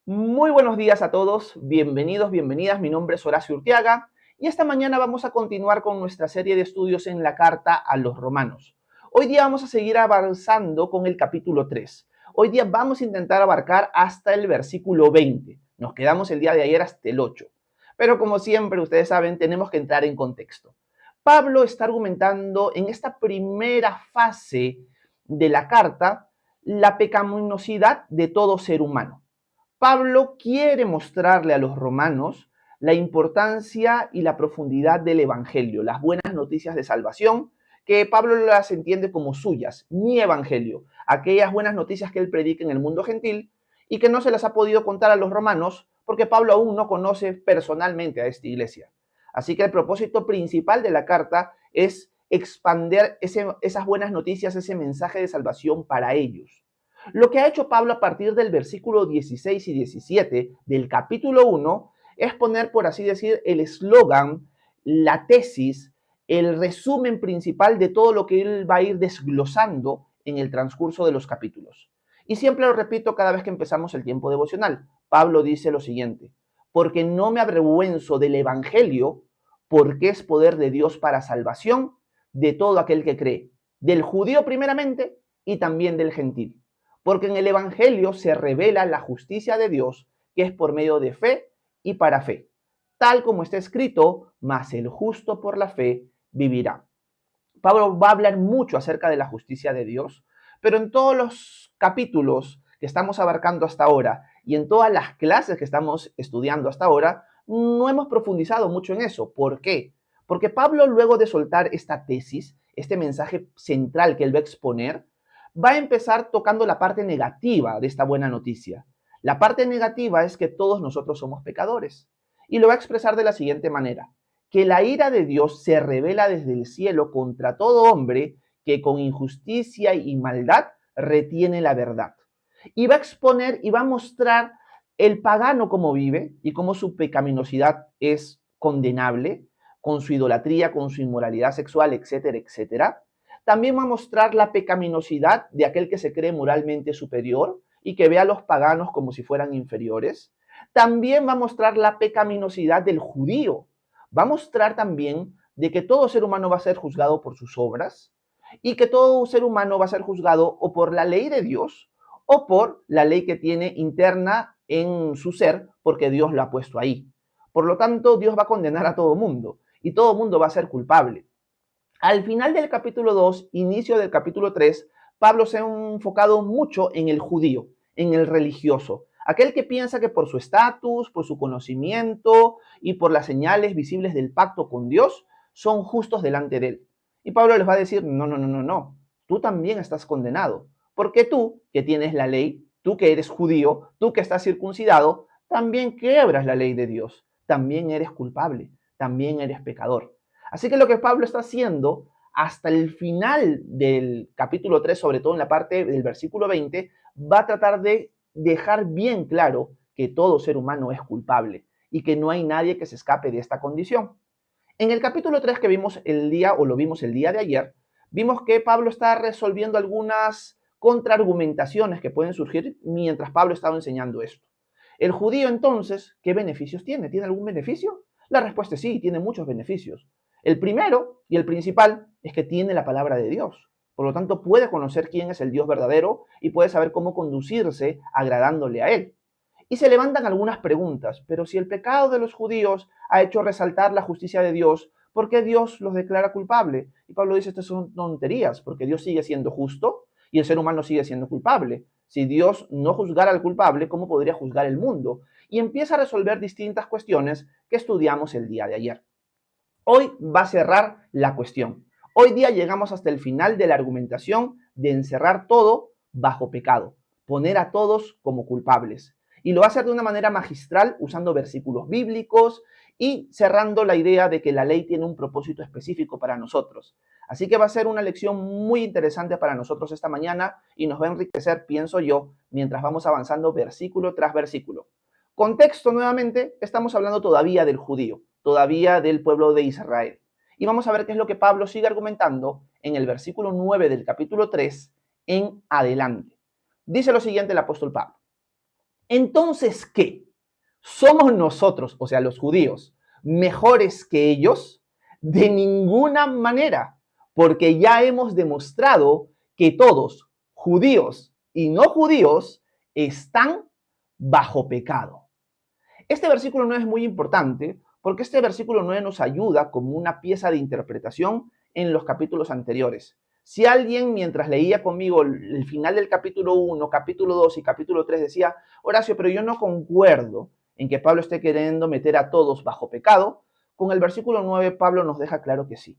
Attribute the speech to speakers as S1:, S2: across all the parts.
S1: Muy buenos días a todos, bienvenidos, bienvenidas. Mi nombre es Horacio Urteaga y esta mañana vamos a continuar con nuestra serie de estudios en la carta a los romanos. Hoy día vamos a seguir avanzando con el capítulo 3. Hoy día vamos a intentar abarcar hasta el versículo 20. Nos quedamos el día de ayer hasta el 8. Pero como siempre, ustedes saben, tenemos que entrar en contexto. Pablo está argumentando en esta primera fase de la carta la pecaminosidad de todo ser humano. Pablo quiere mostrarle a los romanos la importancia y la profundidad del Evangelio, las buenas noticias de salvación, que Pablo las entiende como suyas, mi Evangelio, aquellas buenas noticias que él predica en el mundo gentil y que no se las ha podido contar a los romanos porque Pablo aún no conoce personalmente a esta iglesia. Así que el propósito principal de la carta es expander esas buenas noticias, ese mensaje de salvación para ellos. Lo que ha hecho Pablo a partir del versículo 16 y 17 del capítulo 1 es poner, por así decir, el eslogan, la tesis, el resumen principal de todo lo que él va a ir desglosando en el transcurso de los capítulos. Y siempre lo repito cada vez que empezamos el tiempo devocional. Pablo dice lo siguiente: porque no me avergüenzo del Evangelio, porque es poder de Dios para salvación de todo aquel que cree, del judío primeramente y también del gentil. Porque en el Evangelio se revela la justicia de Dios, que es por medio de fe y para fe. Tal como está escrito, mas el justo por la fe vivirá. Pablo va a hablar mucho acerca de la justicia de Dios, pero en todos los capítulos que estamos abarcando hasta ahora y en todas las clases que estamos estudiando hasta ahora, no hemos profundizado mucho en eso. ¿Por qué? Porque Pablo, luego de soltar esta tesis, este mensaje central que él va a exponer, va a empezar tocando la parte negativa de esta buena noticia. La parte negativa es que todos nosotros somos pecadores. Y lo va a expresar de la siguiente manera: que la ira de Dios se revela desde el cielo contra todo hombre que con injusticia y maldad retiene la verdad. Y va a exponer y va a mostrar el pagano cómo vive y cómo su pecaminosidad es condenable, con su idolatría, con su inmoralidad sexual, etcétera, etcétera. También va a mostrar la pecaminosidad de aquel que se cree moralmente superior y que ve a los paganos como si fueran inferiores. También va a mostrar la pecaminosidad del judío. Va a mostrar también de que todo ser humano va a ser juzgado por sus obras y que todo ser humano va a ser juzgado o por la ley de Dios o por la ley que tiene interna en su ser porque Dios lo ha puesto ahí. Por lo tanto, Dios va a condenar a todo mundo y todo mundo va a ser culpable. Al final del capítulo 2, inicio del capítulo 3, Pablo se ha enfocado mucho en el judío, en el religioso, aquel que piensa que por su estatus, por su conocimiento y por las señales visibles del pacto con Dios, son justos delante de él. Y Pablo les va a decir: no, no, no, no, no, tú también estás condenado, porque tú que tienes la ley, tú que eres judío, tú que estás circuncidado, también quebras la ley de Dios, también eres culpable, también eres pecador. Así que lo que Pablo está haciendo hasta el final del capítulo 3, sobre todo en la parte del versículo 20, va a tratar de dejar bien claro que todo ser humano es culpable y que no hay nadie que se escape de esta condición. En el capítulo 3 que vimos el día, o lo vimos el día de ayer, vimos que Pablo está resolviendo algunas contraargumentaciones que pueden surgir mientras Pablo estaba enseñando esto. El judío entonces, ¿qué beneficios tiene? ¿Tiene algún beneficio? La respuesta es sí, tiene muchos beneficios. El primero y el principal es que tiene la palabra de Dios. Por lo tanto, puede conocer quién es el Dios verdadero y puede saber cómo conducirse agradándole a Él. Y se levantan algunas preguntas: pero si el pecado de los judíos ha hecho resaltar la justicia de Dios, ¿por qué Dios los declara culpable? Y Pablo dice: estas son tonterías, porque Dios sigue siendo justo y el ser humano sigue siendo culpable. Si Dios no juzgara al culpable, ¿cómo podría juzgar el mundo? Y empieza a resolver distintas cuestiones que estudiamos el día de ayer. Hoy va a cerrar la cuestión. Hoy día llegamos hasta el final de la argumentación de encerrar todo bajo pecado, poner a todos como culpables. Y lo va a hacer de una manera magistral usando versículos bíblicos y cerrando la idea de que la ley tiene un propósito específico para nosotros. Así que va a ser una lección muy interesante para nosotros esta mañana y nos va a enriquecer, pienso yo, mientras vamos avanzando versículo tras versículo. Contexto nuevamente: estamos hablando todavía del judío, todavía del pueblo de Israel. Y vamos a ver qué es lo que Pablo sigue argumentando en el versículo 9 del capítulo 3 en adelante. Dice lo siguiente el apóstol Pablo: Entonces, ¿qué? ¿Somos nosotros, o sea, los judíos, mejores que ellos? De ninguna manera, porque ya hemos demostrado que todos, judíos y no judíos, están bajo pecado. Este versículo 9 es muy importante porque este versículo 9 nos ayuda como una pieza de interpretación en los capítulos anteriores. Si alguien mientras leía conmigo el final del capítulo 1, capítulo 2 y capítulo 3 decía, Horacio, pero yo no concuerdo en que Pablo esté queriendo meter a todos bajo pecado, con el versículo 9 Pablo nos deja claro que sí.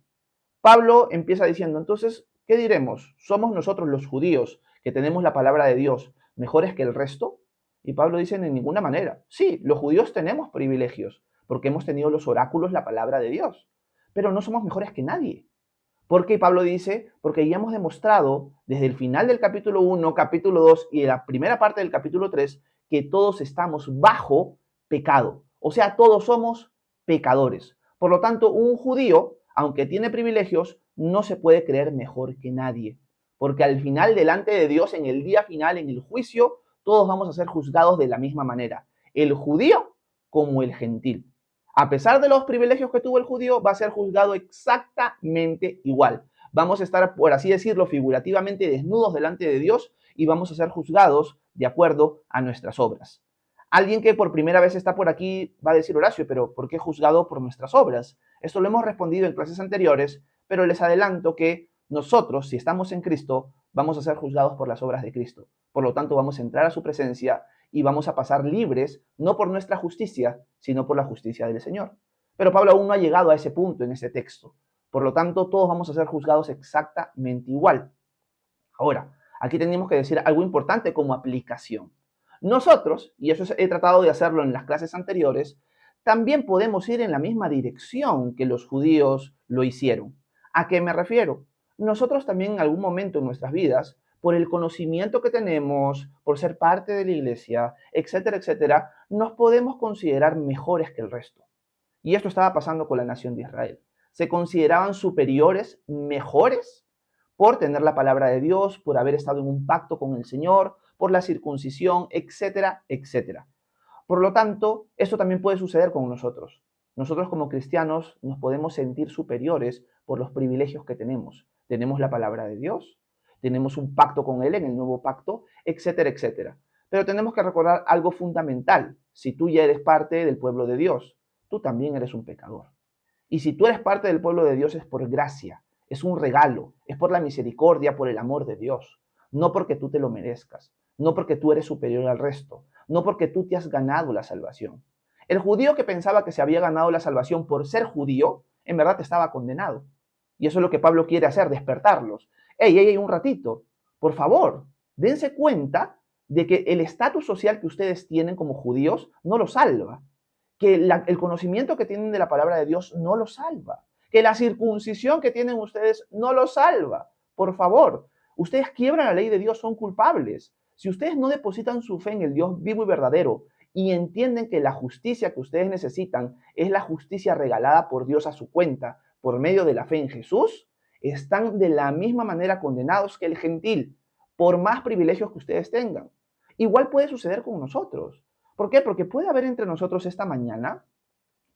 S1: Pablo empieza diciendo, entonces, ¿qué diremos? ¿Somos nosotros los judíos que tenemos la palabra de Dios mejores que el resto? Y Pablo dice, en ninguna manera. Sí, los judíos tenemos privilegios porque hemos tenido los oráculos, la palabra de Dios, pero no somos mejores que nadie. ¿Por qué Pablo dice? Porque ya hemos demostrado desde el final del capítulo 1, capítulo 2 y de la primera parte del capítulo 3 que todos estamos bajo pecado. O sea, todos somos pecadores. Por lo tanto, un judío, aunque tiene privilegios, no se puede creer mejor que nadie. Porque al final, delante de Dios, en el día final, en el juicio, todos vamos a ser juzgados de la misma manera. El judío como el gentil. A pesar de los privilegios que tuvo el judío, va a ser juzgado exactamente igual. Vamos a estar, por así decirlo, figurativamente desnudos delante de Dios y vamos a ser juzgados de acuerdo a nuestras obras. Alguien que por primera vez está por aquí va a decir, Horacio, pero ¿por qué juzgado por nuestras obras? Esto lo hemos respondido en clases anteriores, pero les adelanto que nosotros, si estamos en Cristo, vamos a ser juzgados por las obras de Cristo. Por lo tanto, vamos a entrar a su presencia y vamos a pasar libres, no por nuestra justicia, sino por la justicia del Señor. Pero Pablo aún no ha llegado a ese punto en ese texto. Por lo tanto, todos vamos a ser juzgados exactamente igual. Ahora, aquí tenemos que decir algo importante como aplicación. Nosotros, y eso he tratado de hacerlo en las clases anteriores, también podemos ir en la misma dirección que los judíos lo hicieron. ¿A qué me refiero? Nosotros también en algún momento en nuestras vidas, por el conocimiento que tenemos, por ser parte de la iglesia, etcétera, etcétera, nos podemos considerar mejores que el resto. Y esto estaba pasando con la nación de Israel. Se consideraban superiores, mejores, por tener la palabra de Dios, por haber estado en un pacto con el Señor, por la circuncisión, etcétera, etcétera. Por lo tanto, esto también puede suceder con nosotros. Nosotros como cristianos nos podemos sentir superiores por los privilegios que tenemos. Tenemos la palabra de Dios, tenemos un pacto con Él en el nuevo pacto, etcétera, etcétera. Pero tenemos que recordar algo fundamental. Si tú ya eres parte del pueblo de Dios, tú también eres un pecador. Y si tú eres parte del pueblo de Dios es por gracia, es un regalo, es por la misericordia, por el amor de Dios. No porque tú te lo merezcas, no porque tú eres superior al resto, no porque tú te has ganado la salvación. El judío que pensaba que se había ganado la salvación por ser judío, en verdad estaba condenado. Y eso es lo que Pablo quiere hacer, despertarlos. Ey, un ratito, por favor, dense cuenta de que el estatus social que ustedes tienen como judíos no los salva, que el conocimiento que tienen de la palabra de Dios no los salva, que la circuncisión que tienen ustedes no los salva. Por favor, ustedes quiebran la ley de Dios, son culpables. Si ustedes no depositan su fe en el Dios vivo y verdadero y entienden que la justicia que ustedes necesitan es la justicia regalada por Dios a su cuenta por medio de la fe en Jesús, están de la misma manera condenados que el gentil, por más privilegios que ustedes tengan. Igual puede suceder con nosotros. ¿Por qué? Porque puede haber entre nosotros esta mañana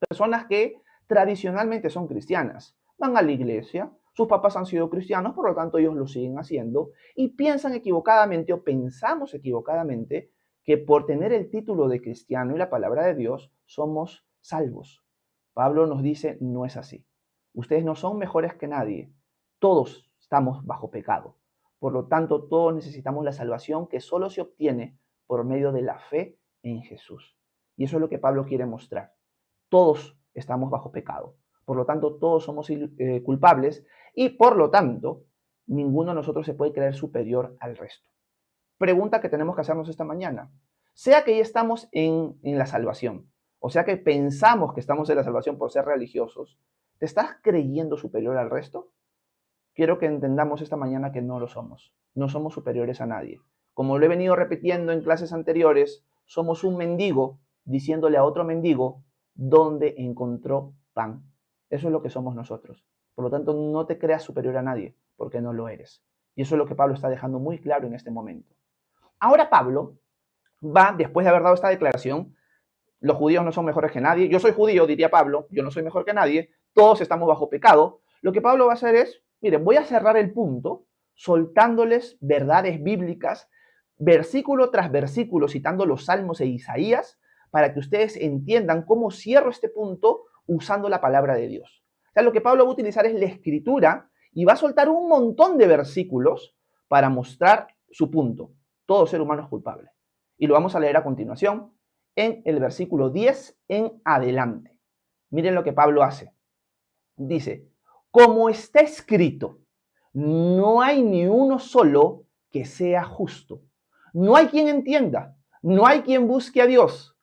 S1: personas que tradicionalmente son cristianas, van a la iglesia, sus papás han sido cristianos, por lo tanto ellos lo siguen haciendo y piensan equivocadamente o pensamos equivocadamente que por tener el título de cristiano y la palabra de Dios somos salvos. Pablo nos dice, no es así. Ustedes no son mejores que nadie. Todos estamos bajo pecado. Por lo tanto, todos necesitamos la salvación que solo se obtiene por medio de la fe en Jesús. Y eso es lo que Pablo quiere mostrar. Todos estamos bajo pecado. Por lo tanto, todos somos culpables y por lo tanto, ninguno de nosotros se puede creer superior al resto. Pregunta que tenemos que hacernos esta mañana. Sea que ya estamos en la salvación, o sea que pensamos que estamos en la salvación por ser religiosos, ¿te estás creyendo superior al resto? Quiero que entendamos esta mañana que no lo somos. No somos superiores a nadie. Como lo he venido repitiendo en clases anteriores, somos un mendigo diciéndole a otro mendigo dónde encontró pan. Eso es lo que somos nosotros. Por lo tanto, no te creas superior a nadie, porque no lo eres. Y eso es lo que Pablo está dejando muy claro en este momento. Ahora Pablo va, después de haber dado esta declaración, los judíos no son mejores que nadie, yo soy judío, diría Pablo, yo no soy mejor que nadie, todos estamos bajo pecado. Lo que Pablo va a hacer es, miren, voy a cerrar el punto soltándoles verdades bíblicas, versículo tras versículo, citando los Salmos e Isaías, para que ustedes entiendan cómo cierro este punto usando la palabra de Dios. O sea, lo que Pablo va a utilizar es la escritura y va a soltar un montón de versículos para mostrar su punto. Todo ser humano es culpable. Y lo vamos a leer a continuación en el versículo 10 en adelante. Miren lo que Pablo hace. Dice, como está escrito, no hay ni uno solo que sea justo. No hay quien entienda, no hay quien busque a Dios.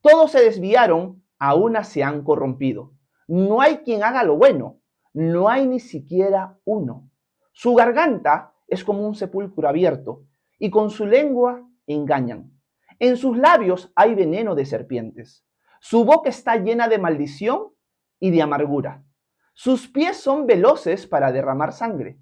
S1: Todos se desviaron, a una se han corrompido. No hay quien haga lo bueno, no hay ni siquiera uno. Su garganta es como un sepulcro abierto y con su lengua engañan. En sus labios hay veneno de serpientes. Su boca está llena de maldición y de amargura. Sus pies son veloces para derramar sangre.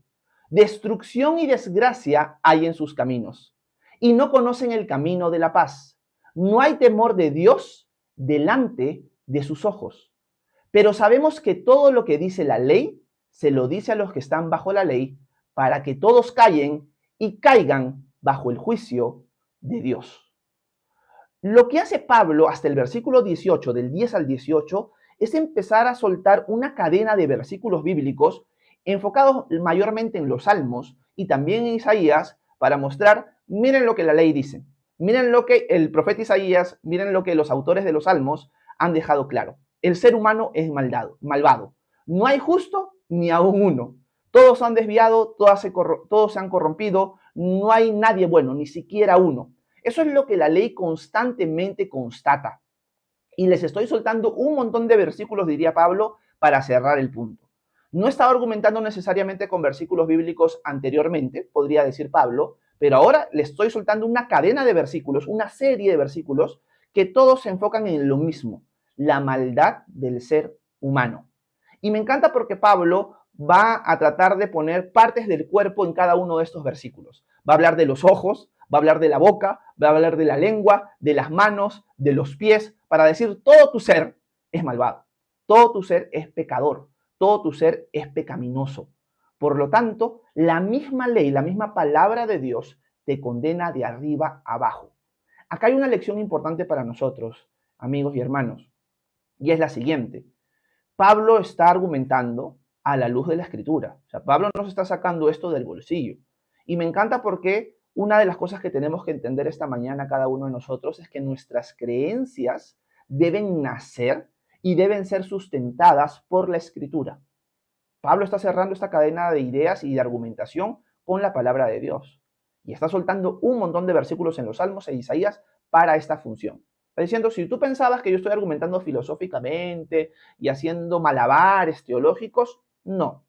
S1: Destrucción y desgracia hay en sus caminos. Y no conocen el camino de la paz. No hay temor de Dios delante de sus ojos. Pero sabemos que todo lo que dice la ley, se lo dice a los que están bajo la ley, para que todos callen y caigan bajo el juicio de Dios. Lo que hace Pablo hasta el versículo 18, del 10 al 18, es empezar a soltar una cadena de versículos bíblicos enfocados mayormente en los Salmos y también en Isaías para mostrar, miren lo que la ley dice, miren lo que el profeta Isaías, miren lo que los autores de los Salmos han dejado claro. El ser humano es malvado. No hay justo ni aún uno. Todos se han desviado, todos se han corrompido, no hay nadie bueno, ni siquiera uno. Eso es lo que la ley constantemente constata. Y les estoy soltando un montón de versículos, diría Pablo, para cerrar el punto. No estaba argumentando necesariamente con versículos bíblicos anteriormente, podría decir Pablo, pero ahora les estoy soltando una cadena de versículos, una serie de versículos que todos se enfocan en lo mismo, la maldad del ser humano. Y me encanta porque Pablo va a tratar de poner partes del cuerpo en cada uno de estos versículos. Va a hablar de los ojos, va a hablar de la boca, va a hablar de la lengua, de las manos, de los pies, para decir todo tu ser es malvado, todo tu ser es pecador, todo tu ser es pecaminoso. Por lo tanto, la misma ley, la misma palabra de Dios te condena de arriba a abajo. Acá hay una lección importante para nosotros, amigos y hermanos, y es la siguiente. Pablo está argumentando a la luz de la Escritura. O sea, Pablo no se está sacando esto del bolsillo. Y me encanta porque una de las cosas que tenemos que entender esta mañana cada uno de nosotros es que nuestras creencias deben nacer y deben ser sustentadas por la Escritura. Pablo está cerrando esta cadena de ideas y de argumentación con la palabra de Dios. Y está soltando un montón de versículos en los Salmos e Isaías para esta función. Está diciendo, si tú pensabas que yo estoy argumentando filosóficamente y haciendo malabares teológicos, no.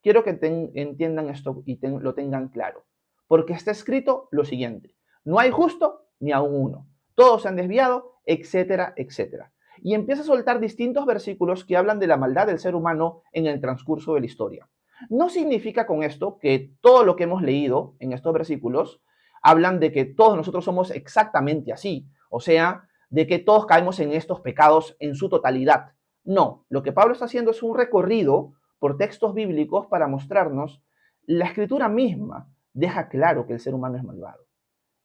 S1: Quiero que entiendan esto y lo tengan claro. Porque está escrito lo siguiente. No hay justo ni aún uno. Todos se han desviado, etcétera, etcétera. Y empieza a soltar distintos versículos que hablan de la maldad del ser humano en el transcurso de la historia. No significa con esto que todo lo que hemos leído en estos versículos hablan de que todos nosotros somos exactamente así. O sea, de que todos caemos en estos pecados en su totalidad. No, lo que Pablo está haciendo es un recorrido por textos bíblicos para mostrarnos la escritura misma deja claro que el ser humano es malvado.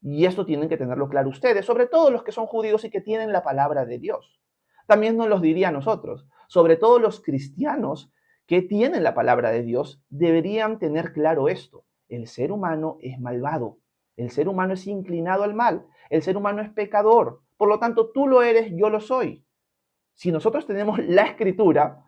S1: Y esto tienen que tenerlo claro ustedes, sobre todo los que son judíos y que tienen la palabra de Dios. También nos los diría a nosotros, sobre todo los cristianos que tienen la palabra de Dios, deberían tener claro esto. El ser humano es malvado, el ser humano es inclinado al mal, el ser humano es pecador. Por lo tanto, tú lo eres, yo lo soy. Si nosotros tenemos la escritura,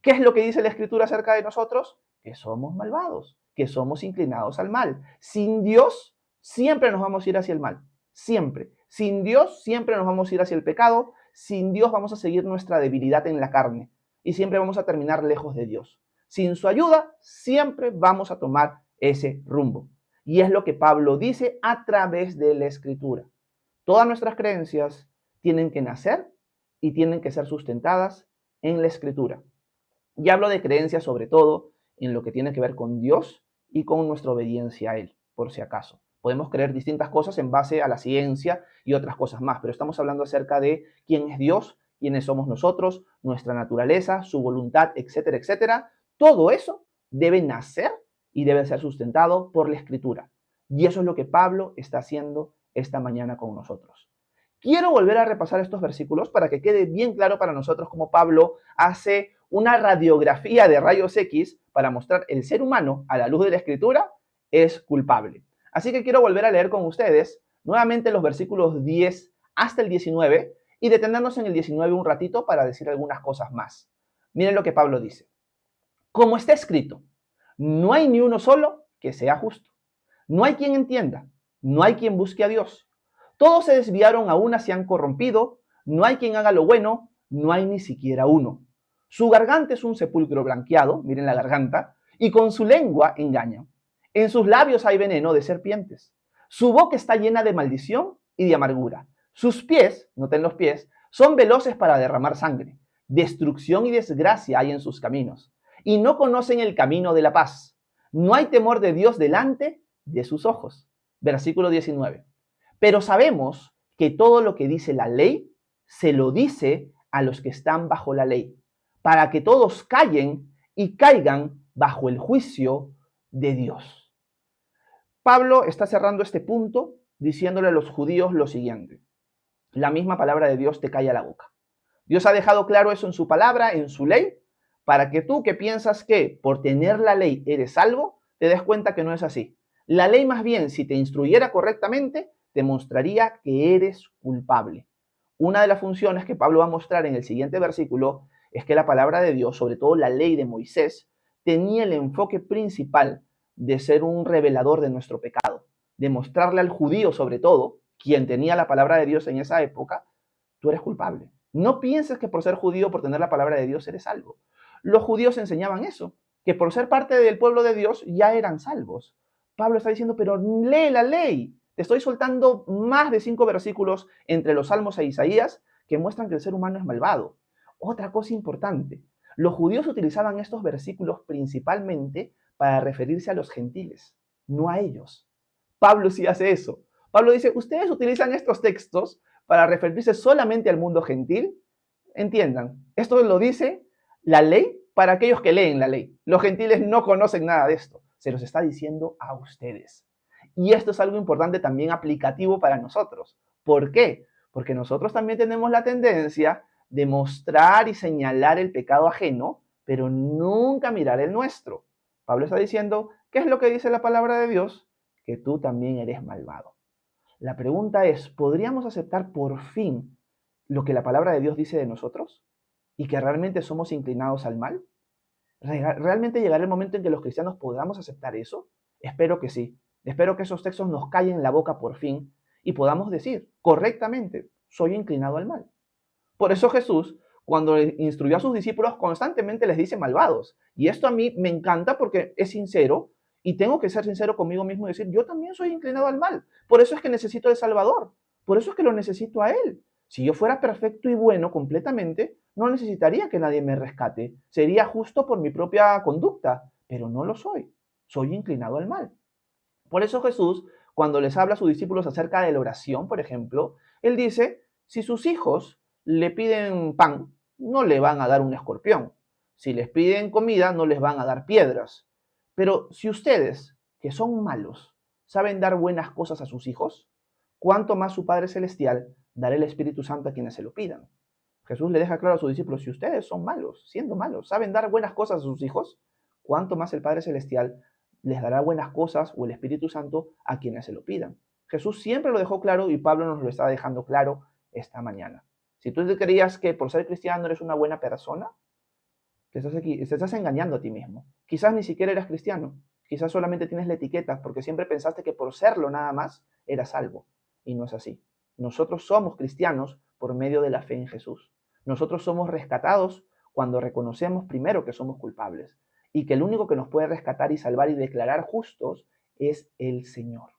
S1: ¿qué es lo que dice la escritura acerca de nosotros? Que somos malvados, que somos inclinados al mal. Sin Dios, siempre nos vamos a ir hacia el mal. Siempre. Sin Dios, siempre nos vamos a ir hacia el pecado. Sin Dios, vamos a seguir nuestra debilidad en la carne. Y siempre vamos a terminar lejos de Dios. Sin su ayuda, siempre vamos a tomar ese rumbo. Y es lo que Pablo dice a través de la escritura. Todas nuestras creencias tienen que nacer y tienen que ser sustentadas en la escritura. Y hablo de creencias sobre todo en lo que tiene que ver con Dios y con nuestra obediencia a Él, por si acaso. Podemos creer distintas cosas en base a la ciencia y otras cosas más, pero estamos hablando acerca de quién es Dios, quiénes somos nosotros, nuestra naturaleza, su voluntad, etcétera, etcétera. Todo eso debe nacer y debe ser sustentado por la Escritura. Y eso es lo que Pablo está haciendo esta mañana con nosotros. Quiero volver a repasar estos versículos para que quede bien claro para nosotros cómo Pablo hace una radiografía de rayos X para mostrar el ser humano a la luz de la Escritura es culpable. Así que quiero volver a leer con ustedes nuevamente los versículos 10 hasta el 19 y detenernos en el 19 un ratito para decir algunas cosas más. Miren lo que Pablo dice. Como está escrito, no hay ni uno solo que sea justo. No hay quien entienda, no hay quien busque a Dios. Todos se desviaron, a una se han corrompido, no hay quien haga lo bueno, no hay ni siquiera uno. Su garganta es un sepulcro blanqueado, miren la garganta, y con su lengua engañan. En sus labios hay veneno de serpientes. Su boca está llena de maldición y de amargura. Sus pies, noten los pies, son veloces para derramar sangre. Destrucción y desgracia hay en sus caminos. Y no conocen el camino de la paz. No hay temor de Dios delante de sus ojos. Versículo 19. Pero sabemos que todo lo que dice la ley se lo dice a los que están bajo la ley, para que todos callen y caigan bajo el juicio de Dios. Pablo está cerrando este punto diciéndole a los judíos lo siguiente. La misma palabra de Dios te calla la boca. Dios ha dejado claro eso en su palabra, en su ley, para que tú que piensas que por tener la ley eres salvo, te des cuenta que no es así. La ley más bien, si te instruyera correctamente, te mostraría que eres culpable. Una de las funciones que Pablo va a mostrar en el siguiente versículo es que la palabra de Dios, sobre todo la ley de Moisés, tenía el enfoque principal de ser un revelador de nuestro pecado, de mostrarle al judío sobre todo, quien tenía la palabra de Dios en esa época, tú eres culpable. No pienses que por ser judío, por tener la palabra de Dios, eres salvo. Los judíos enseñaban eso, que por ser parte del pueblo de Dios ya eran salvos. Pablo está diciendo, pero lee la ley. Te estoy soltando más de 5 versículos entre los Salmos e Isaías que muestran que el ser humano es malvado. Otra cosa importante, los judíos utilizaban estos versículos principalmente para referirse a los gentiles, no a ellos. Pablo sí hace eso. Pablo dice, ustedes utilizan estos textos para referirse solamente al mundo gentil. Entiendan, esto lo dice la ley para aquellos que leen la ley. Los gentiles no conocen nada de esto. Se los está diciendo a ustedes. Y esto es algo importante también aplicativo para nosotros. ¿Por qué? Porque nosotros también tenemos la tendencia de mostrar y señalar el pecado ajeno, pero nunca mirar el nuestro. Pablo está diciendo, ¿qué es lo que dice la palabra de Dios? Que tú también eres malvado. La pregunta es, ¿podríamos aceptar por fin lo que la palabra de Dios dice de nosotros? ¿Y que realmente somos inclinados al mal? ¿Realmente llegará el momento en que los cristianos podamos aceptar eso? Espero que sí. Espero que esos textos nos callen la boca por fin y podamos decir correctamente, soy inclinado al mal. Por eso Jesús, cuando instruyó a sus discípulos, constantemente les dice malvados. Y esto a mí me encanta porque es sincero y tengo que ser sincero conmigo mismo y decir, yo también soy inclinado al mal. Por eso es que necesito al Salvador. Por eso es que lo necesito a Él. Si yo fuera perfecto y bueno completamente, no necesitaría que nadie me rescate. Sería justo por mi propia conducta, pero no lo soy. Soy inclinado al mal. Por eso Jesús, cuando les habla a sus discípulos acerca de la oración, por ejemplo, Él dice, si sus hijos le piden pan, no le van a dar un escorpión. Si les piden comida, no les van a dar piedras. Pero si ustedes, que son malos, saben dar buenas cosas a sus hijos, ¿cuánto más su Padre Celestial dará el Espíritu Santo a quienes se lo pidan? Jesús le deja claro a sus discípulos, si ustedes son malos, siendo malos, saben dar buenas cosas a sus hijos, ¿cuánto más el Padre Celestial les dará buenas cosas o el Espíritu Santo a quienes se lo pidan? Jesús siempre lo dejó claro y Pablo nos lo está dejando claro esta mañana. Si tú te creías que por ser cristiano eres una buena persona, te estás engañando a ti mismo. Quizás ni siquiera eras cristiano. Quizás solamente tienes la etiqueta porque siempre pensaste que por serlo nada más eras salvo. Y no es así. Nosotros somos cristianos por medio de la fe en Jesús. Nosotros somos rescatados cuando reconocemos primero que somos culpables y que el único que nos puede rescatar y salvar y declarar justos es el Señor.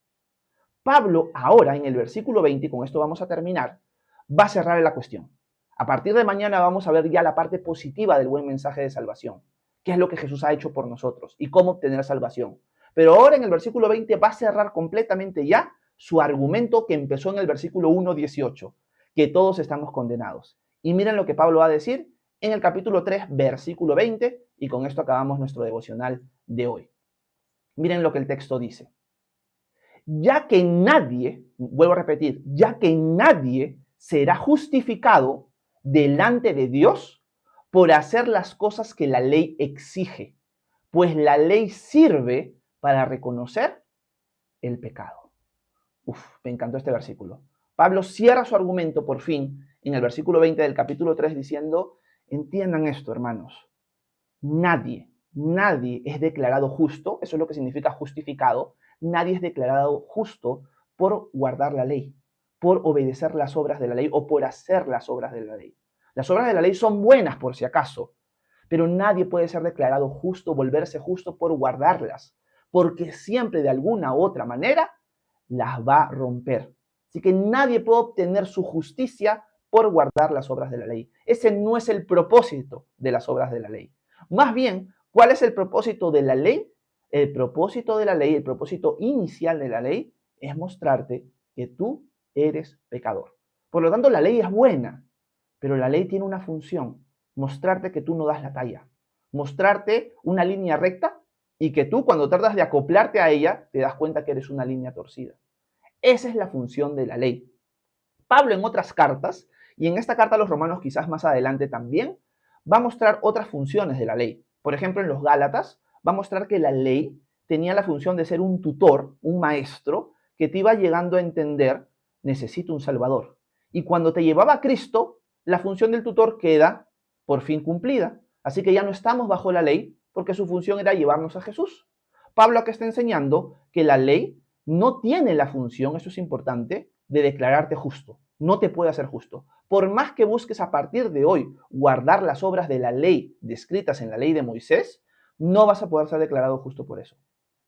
S1: Pablo ahora en el versículo 20, y con esto vamos a terminar, va a cerrar la cuestión. A partir de mañana vamos a ver ya la parte positiva del buen mensaje de salvación. ¿Qué es lo que Jesús ha hecho por nosotros y cómo obtener salvación? Pero ahora en el versículo 20 va a cerrar completamente ya su argumento que empezó en el versículo 1:18, que todos estamos condenados. Y miren lo que Pablo va a decir en el capítulo 3, versículo 20, y con esto acabamos nuestro devocional de hoy. Miren lo que el texto dice. Ya que nadie, vuelvo a repetir, ya que nadie será justificado delante de Dios por hacer las cosas que la ley exige, pues la ley sirve para reconocer el pecado. Me encantó este versículo. Pablo cierra su argumento por fin en el versículo 20 del capítulo 3 diciendo, entiendan esto, hermanos, nadie es declarado justo, eso es lo que significa justificado, nadie es declarado justo por guardar la ley, por obedecer las obras de la ley o por hacer las obras de la ley. Las obras de la ley son buenas por si acaso, pero nadie puede ser declarado justo, volverse justo por guardarlas, porque siempre de alguna u otra manera las va a romper. Así que nadie puede obtener su justicia por guardar las obras de la ley. Ese no es el propósito de las obras de la ley. Más bien, ¿cuál es el propósito de la ley? El propósito de la ley, el propósito inicial de la ley es mostrarte que tú eres pecador. Por lo tanto, la ley es buena, pero la ley tiene una función, mostrarte que tú no das la talla, mostrarte una línea recta y que tú cuando tratas de acoplarte a ella te das cuenta que eres una línea torcida. Esa es la función de la ley. Pablo en otras cartas, y en esta carta a los romanos quizás más adelante también, va a mostrar otras funciones de la ley. Por ejemplo, en los Gálatas va a mostrar que la ley tenía la función de ser un tutor, un maestro, que te iba llegando a entender, necesito un Salvador. Y cuando te llevaba a Cristo, la función del tutor queda por fin cumplida. Así que ya no estamos bajo la ley, porque su función era llevarnos a Jesús. Pablo acá está enseñando que la ley no tiene la función, eso es importante, de declararte justo. No te puede hacer justo. Por más que busques a partir de hoy guardar las obras de la ley descritas en la ley de Moisés, no vas a poder ser declarado justo por eso.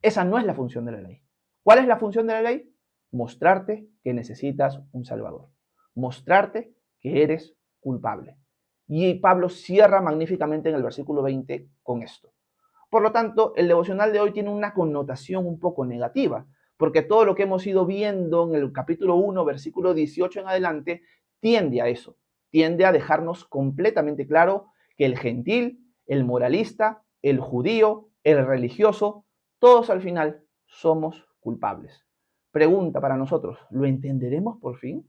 S1: Esa no es la función de la ley. ¿Cuál es la función de la ley? Mostrarte que necesitas un Salvador. Mostrarte que eres culpable. Y Pablo cierra magníficamente en el versículo 20 con esto. Por lo tanto, el devocional de hoy tiene una connotación un poco negativa, porque todo lo que hemos ido viendo en el capítulo 1, versículo 18 en adelante, tiende a eso, tiende a dejarnos completamente claro que el gentil, el moralista, el judío, el religioso, todos al final somos culpables. Pregunta para nosotros, ¿lo entenderemos por fin?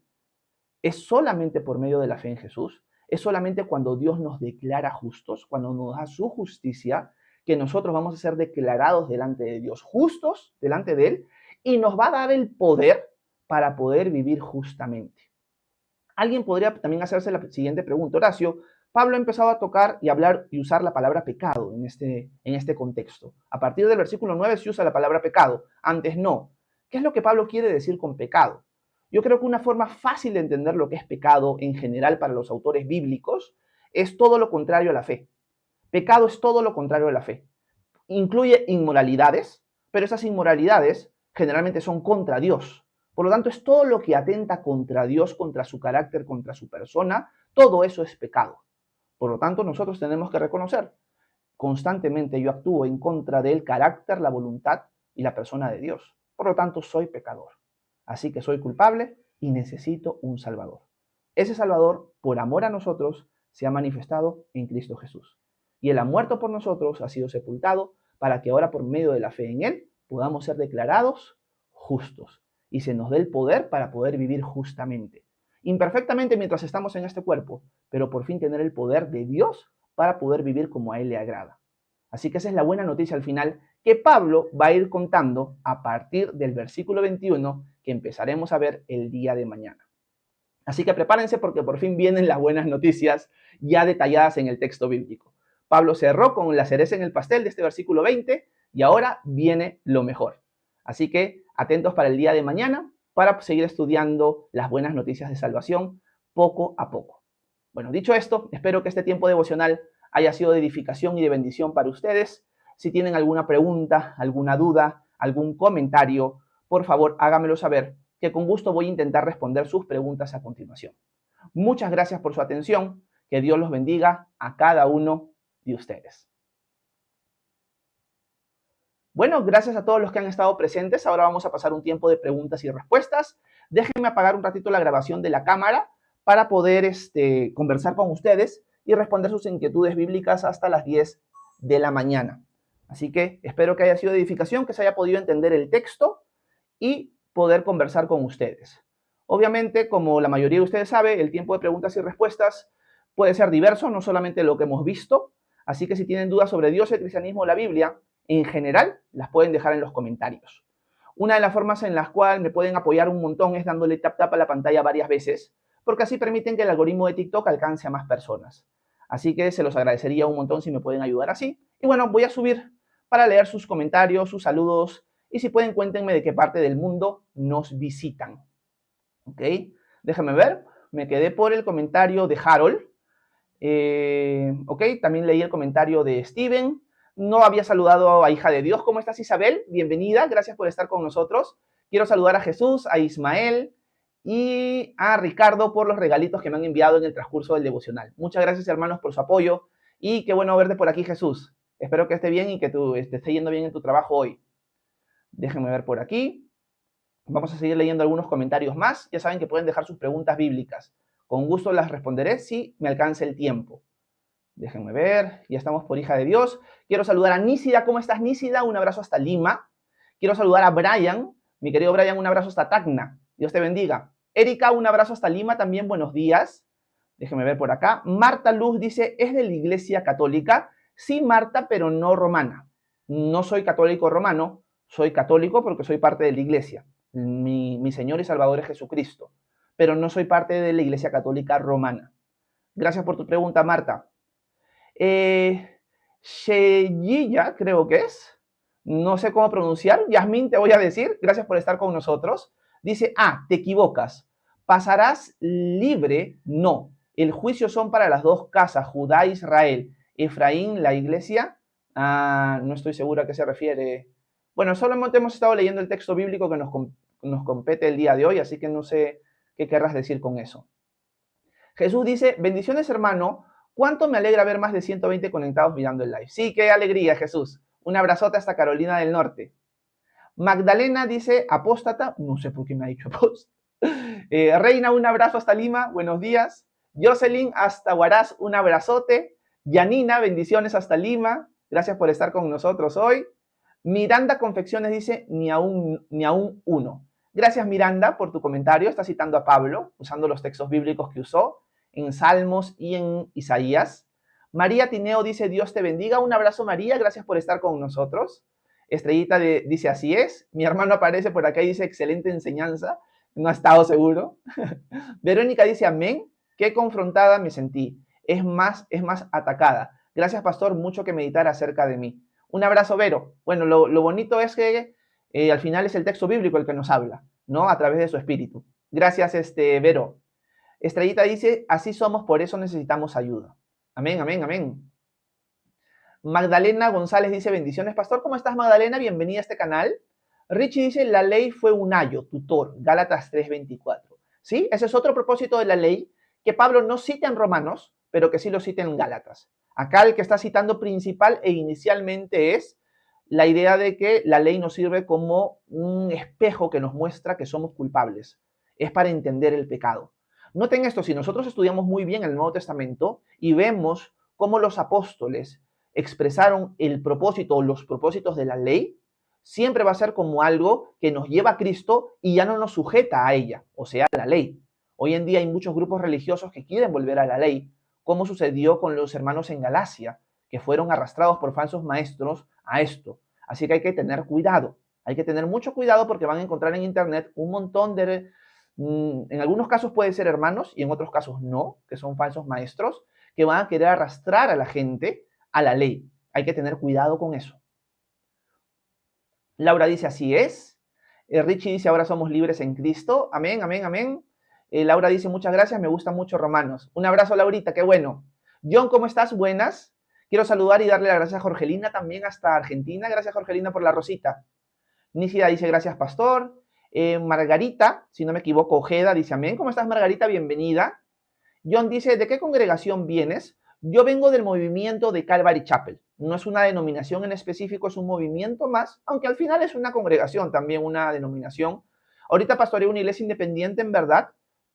S1: ¿Es solamente por medio de la fe en Jesús? ¿Es solamente cuando Dios nos declara justos, cuando nos da su justicia, que nosotros vamos a ser declarados delante de Dios, justos delante de Él, y nos va a dar el poder para poder vivir justamente? Alguien podría también hacerse la siguiente pregunta. Horacio, Pablo ha empezado a tocar y hablar y usar la palabra pecado en este contexto. A partir del versículo 9 se usa la palabra pecado, antes no. ¿Qué es lo que Pablo quiere decir con pecado? Yo creo que una forma fácil de entender lo que es pecado en general para los autores bíblicos es todo lo contrario a la fe. Pecado es todo lo contrario a la fe. Incluye inmoralidades, pero esas inmoralidades generalmente son contra Dios. Por lo tanto, es todo lo que atenta contra Dios, contra su carácter, contra su persona. Todo eso es pecado. Por lo tanto, nosotros tenemos que reconocer, constantemente yo actúo en contra del carácter, la voluntad y la persona de Dios. Por lo tanto, soy pecador. Así que soy culpable y necesito un Salvador. Ese Salvador, por amor a nosotros, se ha manifestado en Cristo Jesús. Y Él ha muerto por nosotros, ha sido sepultado, para que ahora por medio de la fe en Él podamos ser declarados justos y se nos dé el poder para poder vivir justamente. Imperfectamente mientras estamos en este cuerpo, pero por fin tener el poder de Dios para poder vivir como a Él le agrada. Así que esa es la buena noticia al final que Pablo va a ir contando a partir del versículo 21 que empezaremos a ver el día de mañana. Así que prepárense porque por fin vienen las buenas noticias ya detalladas en el texto bíblico. Pablo cerró con la cereza en el pastel de este versículo 20 y ahora viene lo mejor. Así que atentos para el día de mañana para seguir estudiando las buenas noticias de salvación poco a poco. Bueno, dicho esto, espero que este tiempo devocional haya sido de edificación y de bendición para ustedes. Si tienen alguna pregunta, alguna duda, algún comentario, por favor háganmelo saber, que con gusto voy a intentar responder sus preguntas a continuación. Muchas gracias por su atención. Que Dios los bendiga a cada uno de ustedes. Bueno, gracias a todos los que han estado presentes. Ahora vamos a pasar un tiempo de preguntas y respuestas. Déjenme apagar un ratito la grabación de la cámara para poder conversar con ustedes y responder sus inquietudes bíblicas hasta las 10 de la mañana. Así que espero que haya sido de edificación, que se haya podido entender el texto y poder conversar con ustedes. Obviamente, como la mayoría de ustedes sabe, el tiempo de preguntas y respuestas puede ser diverso, no solamente lo que hemos visto. Así que si tienen dudas sobre Dios, el cristianismo o la Biblia, en general, las pueden dejar en los comentarios. Una de las formas en las cuales me pueden apoyar un montón es dándole tap tap a la pantalla varias veces, porque así permiten que el algoritmo de TikTok alcance a más personas. Así que se los agradecería un montón si me pueden ayudar así. Y bueno, voy a subir para leer sus comentarios, sus saludos, y si pueden cuéntenme de qué parte del mundo nos visitan. ¿Ok? Déjenme ver. Me quedé por el comentario de Harold. Ok, también leí el comentario de Steven. No había saludado a Hija de Dios. ¿Cómo estás, Isabel? Bienvenida, gracias por estar con nosotros. Quiero saludar a Jesús, a Ismael y a Ricardo por los regalitos que me han enviado en el transcurso del devocional. Muchas gracias, hermanos, por su apoyo y qué bueno verte por aquí, Jesús. Espero que esté bien y que te esté yendo bien en tu trabajo hoy. Déjenme ver por aquí. Vamos a seguir leyendo algunos comentarios más. Ya saben que pueden dejar sus preguntas bíblicas. Con gusto las responderé si me alcance el tiempo. Déjenme ver, ya estamos por Hija de Dios. Quiero saludar a Nísida. ¿Cómo estás, Nísida? Un abrazo hasta Lima. Quiero saludar a Brian. Mi querido Brian, un abrazo hasta Tacna. Dios te bendiga. Erika, un abrazo hasta Lima también. Buenos días. Déjenme ver por acá. Marta Luz dice, ¿es de la Iglesia Católica? Sí, Marta, pero no romana. No soy católico romano. Soy católico porque soy parte de la Iglesia. Mi Señor y Salvador es Jesucristo. Pero no soy parte de la Iglesia Católica romana. Gracias por tu pregunta, Marta. Sheyiya, creo que es. No sé cómo pronunciar. Yasmín, te voy a decir. Gracias por estar con nosotros. Dice, te equivocas. ¿Pasarás libre? No. El juicio son para las dos casas, Judá e Israel. Efraín, la iglesia. No estoy segura a qué se refiere. Bueno, solamente hemos estado leyendo el texto bíblico que nos compete el día de hoy, así que no sé qué querrás decir con eso. Jesús dice, bendiciones, hermano. ¿Cuánto me alegra ver más de 120 conectados mirando el live? Sí, qué alegría, Jesús. Un abrazote hasta Carolina del Norte. Magdalena dice, apóstata. No sé por qué me ha dicho apóstata. Reina, un abrazo hasta Lima. Buenos días. Jocelyn, hasta Huaraz, un abrazote. Yanina, bendiciones hasta Lima. Gracias por estar con nosotros hoy. Miranda Confecciones dice, ni aún uno. Gracias, Miranda, por tu comentario. Está citando a Pablo, usando los textos bíblicos que usó en Salmos y en Isaías. María Tineo dice, Dios te bendiga. Un abrazo, María. Gracias por estar con nosotros. Estrellita dice, así es. Mi hermano aparece por acá y dice, excelente enseñanza. No ha estado seguro. Verónica dice, amén. Qué confrontada me sentí. Es más atacada. Gracias, pastor. Mucho que meditar acerca de mí. Un abrazo, Vero. Bueno, lo bonito es que al final es el texto bíblico el que nos habla, ¿no? A través de su espíritu. Gracias, Vero. Estrellita dice, así somos, por eso necesitamos ayuda. Amén, amén, amén. Magdalena González dice, bendiciones, pastor. ¿Cómo estás, Magdalena? Bienvenida a este canal. Richie dice, la ley fue un ayo, tutor, Gálatas 3:24. ¿Sí? Ese es otro propósito de la ley que Pablo no cita en Romanos, pero que sí lo cita en Gálatas. Acá el que está citando principal e inicialmente es la idea de que la ley nos sirve como un espejo que nos muestra que somos culpables. Es para entender el pecado. Noten esto, si nosotros estudiamos muy bien el Nuevo Testamento y vemos cómo los apóstoles expresaron el propósito o los propósitos de la ley, siempre va a ser como algo que nos lleva a Cristo y ya no nos sujeta a ella, o sea, a la ley. Hoy en día hay muchos grupos religiosos que quieren volver a la ley, como sucedió con los hermanos en Galacia, que fueron arrastrados por falsos maestros a esto. Así que hay que tener cuidado. Hay que tener mucho cuidado porque van a encontrar en internet un montón de... En algunos casos pueden ser hermanos y en otros casos no, que son falsos maestros, que van a querer arrastrar a la gente a la ley. Hay que tener cuidado con eso. Laura dice, así es. Richie dice, ahora somos libres en Cristo. Amén, amén, amén. Laura dice, muchas gracias, me gusta mucho Romanos. Un abrazo, Laurita, qué bueno. John, ¿cómo estás? Buenas. Quiero saludar y darle las gracias a Jorgelina también hasta Argentina. Gracias, Jorgelina, por la rosita. Nícida dice, gracias, pastor. Margarita, si no me equivoco, Ojeda dice, amén. ¿Cómo estás, Margarita? Bienvenida. John dice, ¿de qué congregación vienes? Yo vengo del movimiento de Calvary Chapel. no es una denominación en específico, es un movimiento más, aunque al final es una congregación, también una denominación. Ahorita pastoreo una iglesia independiente en verdad,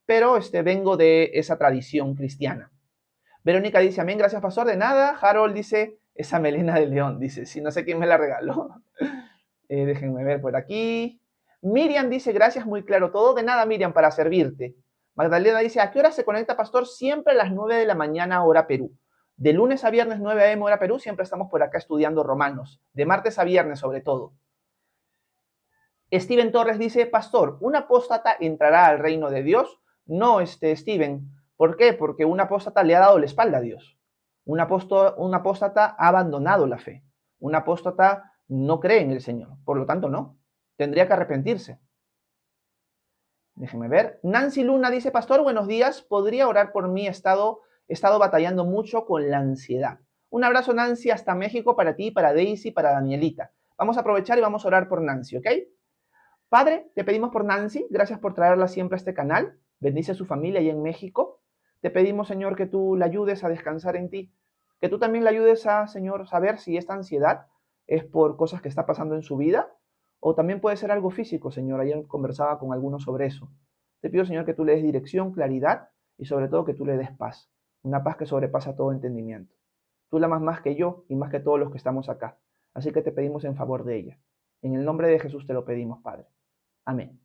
S1: pero vengo de esa tradición cristiana. Verónica dice, amén, gracias pastor, de nada. Harold dice, esa melena de león, dice, si no sé quién me la regaló. Déjenme ver por aquí. Miriam dice, gracias, muy claro todo. De nada, Miriam, para servirte. Magdalena dice, ¿a qué hora se conecta, pastor? Siempre a las 9 de la mañana, hora Perú. De lunes a viernes, 9 a.m. hora Perú, siempre estamos por acá estudiando Romanos. De martes a viernes, sobre todo. Steven Torres dice, pastor, ¿un apóstata entrará al reino de Dios? No, Steven. ¿Por qué? Porque un apóstata le ha dado la espalda a Dios. Un apóstata ha abandonado la fe. Un apóstata no cree en el Señor. Por lo tanto, no. Tendría que arrepentirse. Déjenme ver. Nancy Luna dice, pastor, buenos días. ¿Podría orar por mí? He estado batallando mucho con la ansiedad. Un abrazo, Nancy, hasta México para ti, para Daisy, para Danielita. Vamos a aprovechar y vamos a orar por Nancy, ¿ok? Padre, te pedimos por Nancy. Gracias por traerla siempre a este canal. Bendice a su familia allá en México. Te pedimos, Señor, que tú la ayudes a descansar en ti. Que tú también la ayudes a, Señor, saber si esta ansiedad es por cosas que está pasando en su vida o también puede ser algo físico, Señor. Ayer conversaba con algunos sobre eso. Te pido, Señor, que tú le des dirección, claridad y sobre todo que tú le des paz. Una paz que sobrepasa todo entendimiento. Tú la amas más que yo y más que todos los que estamos acá. Así que te pedimos en favor de ella. En el nombre de Jesús te lo pedimos, Padre. Amén.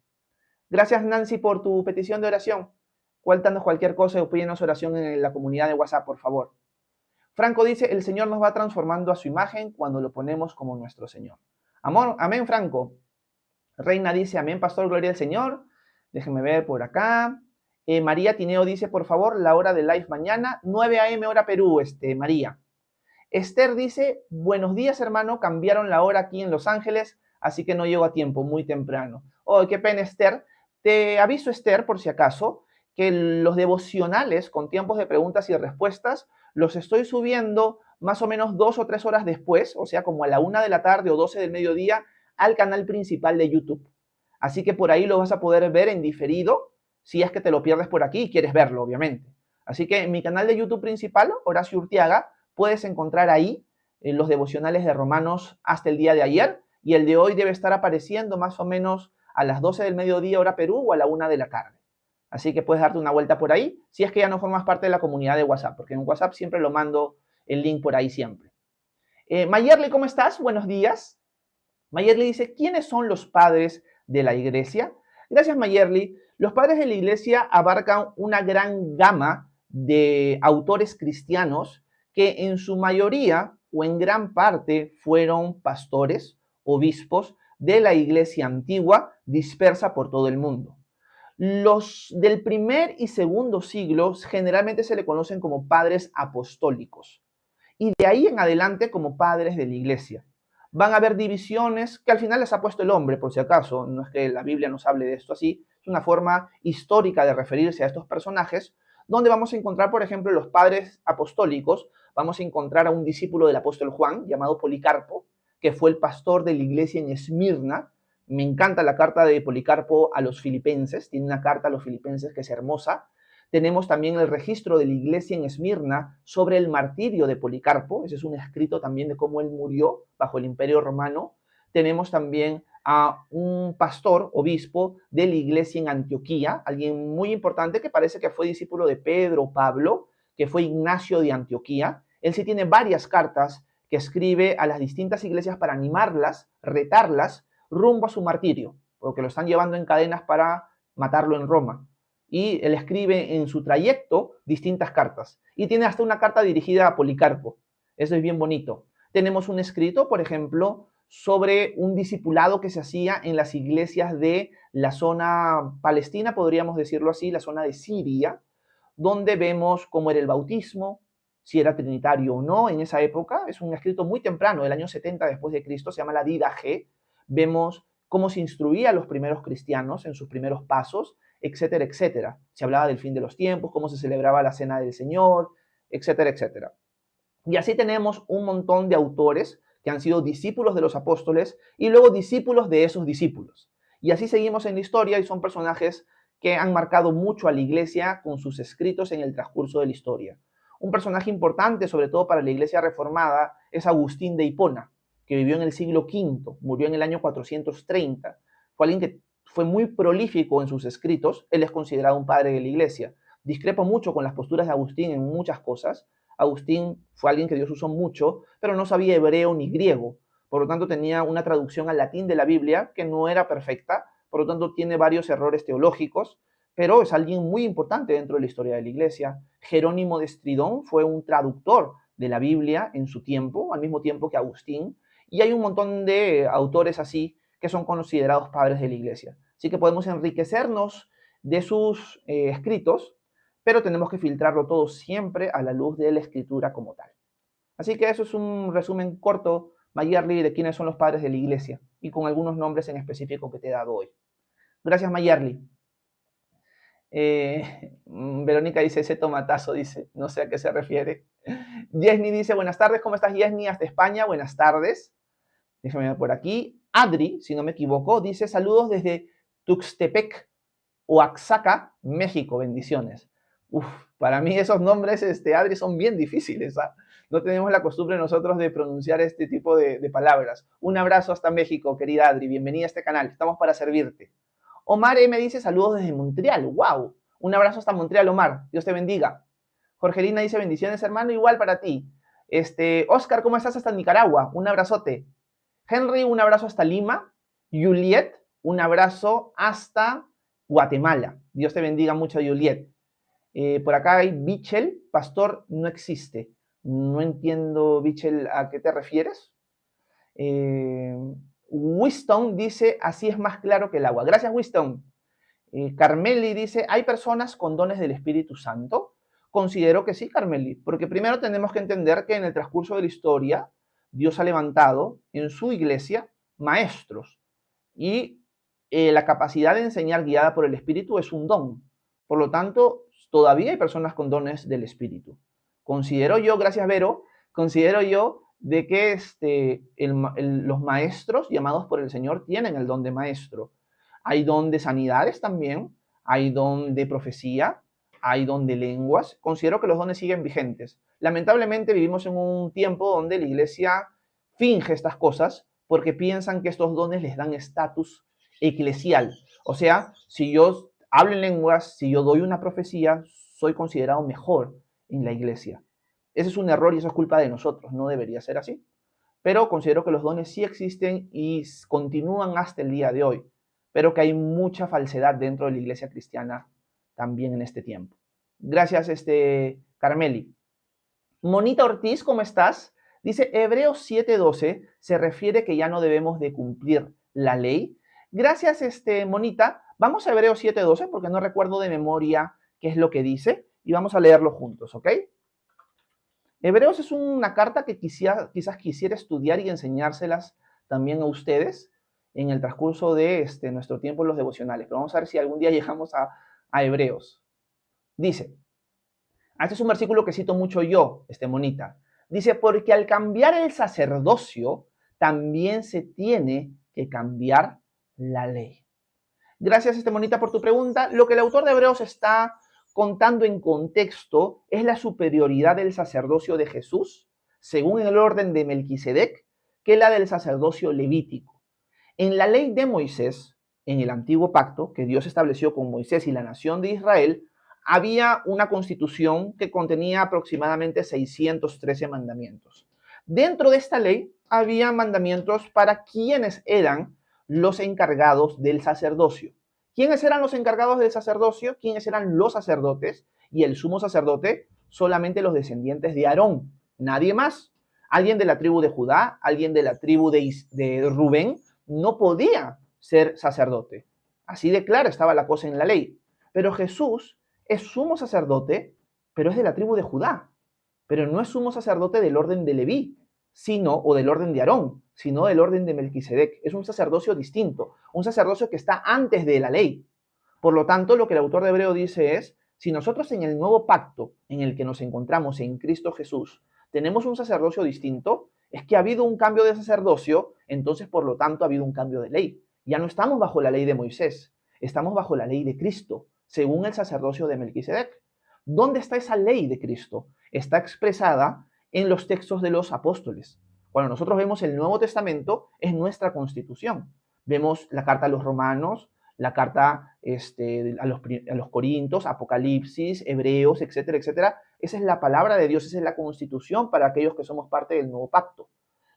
S1: Gracias, Nancy, por tu petición de oración. Cuéntanos cualquier cosa o pídenos oración en la comunidad de WhatsApp, por favor. Franco dice, el Señor nos va transformando a su imagen cuando lo ponemos como nuestro Señor. Amor, amén, Franco. Reina dice, amén, pastor, gloria al Señor. Déjenme ver por acá. María Tineo dice, por favor, la hora de live mañana, 9 a.m. hora Perú, María. Esther dice, buenos días, hermano, cambiaron la hora aquí en Los Ángeles, así que no llego a tiempo, muy temprano. Oh, qué pena, Esther. Te aviso, Esther, por si acaso, que los devocionales con tiempos de preguntas y respuestas los estoy subiendo más o menos 2 o 3 horas después, o sea, como a la 1 de la tarde o 12 del mediodía, al canal principal de YouTube. Así que por ahí lo vas a poder ver en diferido, si es que te lo pierdes por aquí y quieres verlo, obviamente. Así que en mi canal de YouTube principal, Horacio Urtiaga, puedes encontrar ahí los devocionales de Romanos hasta el día de ayer, y el de hoy debe estar apareciendo más o menos a las 12 del mediodía hora Perú o a la 1 de la tarde. Así que puedes darte una vuelta por ahí, si es que ya no formas parte de la comunidad de WhatsApp, porque en WhatsApp siempre lo mando el link por ahí siempre. Mayerly, ¿cómo estás? Buenos días. Mayerly dice, ¿quiénes son los padres de la iglesia? Gracias, Mayerly. Los padres de la iglesia abarcan una gran gama de autores cristianos que en su mayoría o en gran parte fueron pastores, obispos de la iglesia antigua dispersa por todo el mundo. Los del primer y segundo siglos generalmente se le conocen como padres apostólicos y de ahí en adelante como padres de la iglesia. Van a haber divisiones que al final les ha puesto el hombre, por si acaso, no es que la Biblia nos hable de esto así, es una forma histórica de referirse a estos personajes, donde vamos a encontrar, por ejemplo, los padres apostólicos, vamos a encontrar a un discípulo del apóstol Juan, llamado Policarpo, que fue el pastor de la iglesia en Esmirna. Me encanta la carta de Policarpo a los filipenses, tiene una carta a los filipenses que es hermosa. Tenemos también el registro de la iglesia en Esmirna sobre el martirio de Policarpo, ese es un escrito también de cómo él murió bajo el Imperio Romano. Tenemos también a un pastor, obispo de la iglesia en Antioquía, alguien muy importante que parece que fue discípulo de Pedro o Pablo, que fue Ignacio de Antioquía. Él sí tiene varias cartas que escribe a las distintas iglesias para animarlas, retarlas, rumbo a su martirio, porque lo están llevando en cadenas para matarlo en Roma. Y él escribe en su trayecto distintas cartas. Y tiene hasta una carta dirigida a Policarpo. Eso es bien bonito. Tenemos un escrito, por ejemplo, sobre un discipulado que se hacía en las iglesias de la zona palestina, podríamos decirlo así, la zona de Siria, donde vemos cómo era el bautismo, si era trinitario o no en esa época. Es un escrito muy temprano, del año 70 después de Cristo, se llama la Didache. Vemos cómo se instruía a los primeros cristianos en sus primeros pasos, etcétera, etcétera. Se hablaba del fin de los tiempos, cómo se celebraba la cena del Señor, etcétera, etcétera. Y así tenemos un montón de autores que han sido discípulos de los apóstoles y luego discípulos de esos discípulos. Y así seguimos en la historia y son personajes que han marcado mucho a la iglesia con sus escritos en el transcurso de la historia. Un personaje importante, sobre todo para la Iglesia Reformada, es Agustín de Hipona, que vivió en el siglo V, murió en el año 430. Fue alguien que fue muy prolífico en sus escritos. Él es considerado un padre de la Iglesia. Discrepo mucho con las posturas de Agustín en muchas cosas. Agustín fue alguien que Dios usó mucho, pero no sabía hebreo ni griego. Por lo tanto, tenía una traducción al latín de la Biblia que no era perfecta. Por lo tanto, tiene varios errores teológicos, pero es alguien muy importante dentro de la historia de la Iglesia. Jerónimo de Estridón fue un traductor de la Biblia en su tiempo, al mismo tiempo que Agustín, y hay un montón de autores así que son considerados padres de la Iglesia. Así que podemos enriquecernos de sus escritos, pero tenemos que filtrarlo todo siempre a la luz de la Escritura como tal. Así que eso es un resumen corto, Mayerly, de quiénes son los padres de la Iglesia, y con algunos nombres en específico que te he dado hoy. Gracias, Mayerly. Verónica dice, ese tomatazo, dice, no sé a qué se refiere. Yesni dice, buenas tardes, ¿cómo estás, Yesni? Hasta España, buenas tardes. Déjame ver por aquí. Adri, si no me equivoco, dice, saludos desde Tuxtepec, Oaxaca, México, bendiciones. Uf, para mí esos nombres, Adri, son bien difíciles, ¿ah? No tenemos la costumbre nosotros de pronunciar este tipo de palabras. Un abrazo hasta México, querida Adri, bienvenida a este canal, estamos para servirte. Omar M. dice saludos desde Montreal. ¡Wow! Un abrazo hasta Montreal, Omar. Dios te bendiga. Jorgelina dice bendiciones, hermano, igual para ti. Oscar, ¿cómo estás hasta Nicaragua? Un abrazote. Henry, un abrazo hasta Lima. Juliet, un abrazo hasta Guatemala. Dios te bendiga mucho, Juliet. Por acá hay Bichel, pastor, no existe. No entiendo, Bichel, ¿a qué te refieres? Winston dice, así es más claro que el agua. Gracias, Winston. Carmeli dice, ¿hay personas con dones del Espíritu Santo? Considero que sí, Carmeli, porque primero tenemos que entender que en el transcurso de la historia, Dios ha levantado en su iglesia maestros y la capacidad de enseñar guiada por el Espíritu es un don. Por lo tanto, todavía hay personas con dones del Espíritu. Considero yo, gracias Vero, considero yo de que los maestros llamados por el Señor tienen el don de maestro. Hay don de sanidades también, hay don de profecía, hay don de lenguas. Considero que los dones siguen vigentes. Lamentablemente vivimos en un tiempo donde la iglesia finge estas cosas porque piensan que estos dones les dan estatus eclesial. O sea, si yo hablo en lenguas, si yo doy una profecía, soy considerado mejor en la iglesia. Ese es un error y eso es culpa de nosotros, no debería ser así. Pero considero que los dones sí existen y continúan hasta el día de hoy, pero que hay mucha falsedad dentro de la iglesia cristiana también en este tiempo. Gracias, Carmeli. Monita Ortiz, ¿cómo estás? Dice, Hebreos 7:12 se refiere que ya no debemos de cumplir la ley. Gracias, Monita. Vamos a Hebreos 7:12 porque no recuerdo de memoria qué es lo que dice y vamos a leerlo juntos, ¿ok? Hebreos es una carta que quizás quisiera estudiar y enseñárselas también a ustedes en el transcurso de nuestro tiempo en los devocionales. Pero vamos a ver si algún día llegamos a Hebreos. Dice, este es un versículo que cito mucho yo, Monita. Dice, porque al cambiar el sacerdocio, también se tiene que cambiar la ley. Gracias, Monita, por tu pregunta. Lo que el autor de Hebreos está contando en contexto es la superioridad del sacerdocio de Jesús, según el orden de Melquisedec, que la del sacerdocio levítico. En la ley de Moisés, en el antiguo pacto que Dios estableció con Moisés y la nación de Israel, había una constitución que contenía aproximadamente 613 mandamientos. Dentro de esta ley había mandamientos para quienes eran los encargados del sacerdocio. ¿Quiénes eran los encargados del sacerdocio? ¿Quiénes eran los sacerdotes? Y el sumo sacerdote, solamente los descendientes de Aarón, nadie más. Alguien de la tribu de Judá, alguien de la tribu de Rubén, no podía ser sacerdote. Así de clara estaba la cosa en la ley. Pero Jesús es sumo sacerdote, pero es de la tribu de Judá. Pero no es sumo sacerdote del orden de Leví, o del orden de Aarón, sino del orden de Melquisedec. Es un sacerdocio distinto, un sacerdocio que está antes de la ley. Por lo tanto, lo que el autor de Hebreo dice es, si nosotros en el nuevo pacto en el que nos encontramos en Cristo Jesús tenemos un sacerdocio distinto, es que ha habido un cambio de sacerdocio, entonces por lo tanto ha habido un cambio de ley. Ya no estamos bajo la ley de Moisés, estamos bajo la ley de Cristo, según el sacerdocio de Melquisedec. ¿Dónde está esa ley de Cristo? está expresada en los textos de los apóstoles. Cuando nosotros vemos el Nuevo Testamento, es nuestra constitución. Vemos la carta a los romanos, la carta a los Corintios, Apocalipsis, Hebreos, etcétera, etcétera. Esa es la palabra de Dios, esa es la constitución para aquellos que somos parte del nuevo pacto.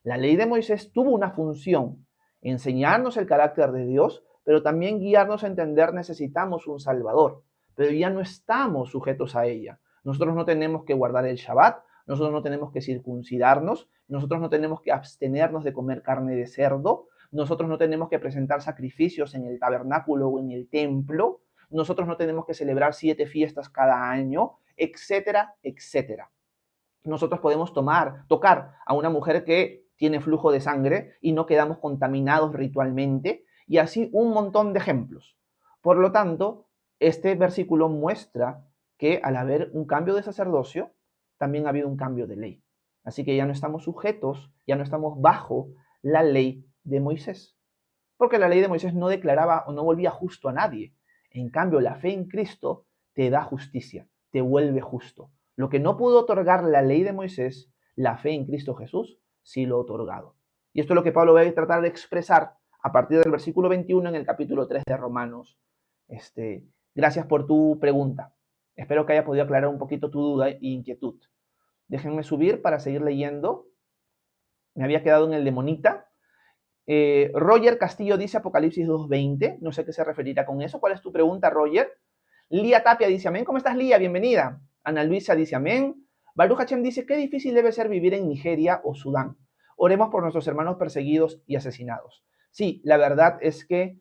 S1: La ley de Moisés tuvo una función, enseñarnos el carácter de Dios, pero también guiarnos a entender necesitamos un Salvador, pero ya no estamos sujetos a ella. Nosotros no tenemos que guardar el Shabbat, nosotros no tenemos que circuncidarnos, nosotros no tenemos que abstenernos de comer carne de cerdo, nosotros no tenemos que presentar sacrificios en el tabernáculo o en el templo, nosotros no tenemos que celebrar 7 fiestas cada año, etcétera, etcétera. Nosotros podemos tocar a una mujer que tiene flujo de sangre y no quedamos contaminados ritualmente, y así un montón de ejemplos. Por lo tanto, este versículo muestra que al haber un cambio de sacerdocio, también ha habido un cambio de ley. Así que ya no estamos sujetos, ya no estamos bajo la ley de Moisés. Porque la ley de Moisés no declaraba o no volvía justo a nadie. En cambio, la fe en Cristo te da justicia, te vuelve justo. Lo que no pudo otorgar la ley de Moisés, la fe en Cristo Jesús sí lo ha otorgado. Y esto es lo que Pablo va a tratar de expresar a partir del versículo 21 en el capítulo 3 de Romanos. Gracias por tu pregunta. Espero que haya podido aclarar un poquito tu duda e inquietud. Déjenme subir para seguir leyendo. Me había quedado en el de Monita. Roger Castillo dice Apocalipsis 2:20. No sé a qué se referirá con eso. ¿Cuál es tu pregunta, Roger? Lía Tapia dice amén. ¿Cómo estás, Lía? Bienvenida. Ana Luisa dice amén. Baruch Hashem dice qué difícil debe ser vivir en Nigeria o Sudán. Oremos por nuestros hermanos perseguidos y asesinados. Sí, la verdad es que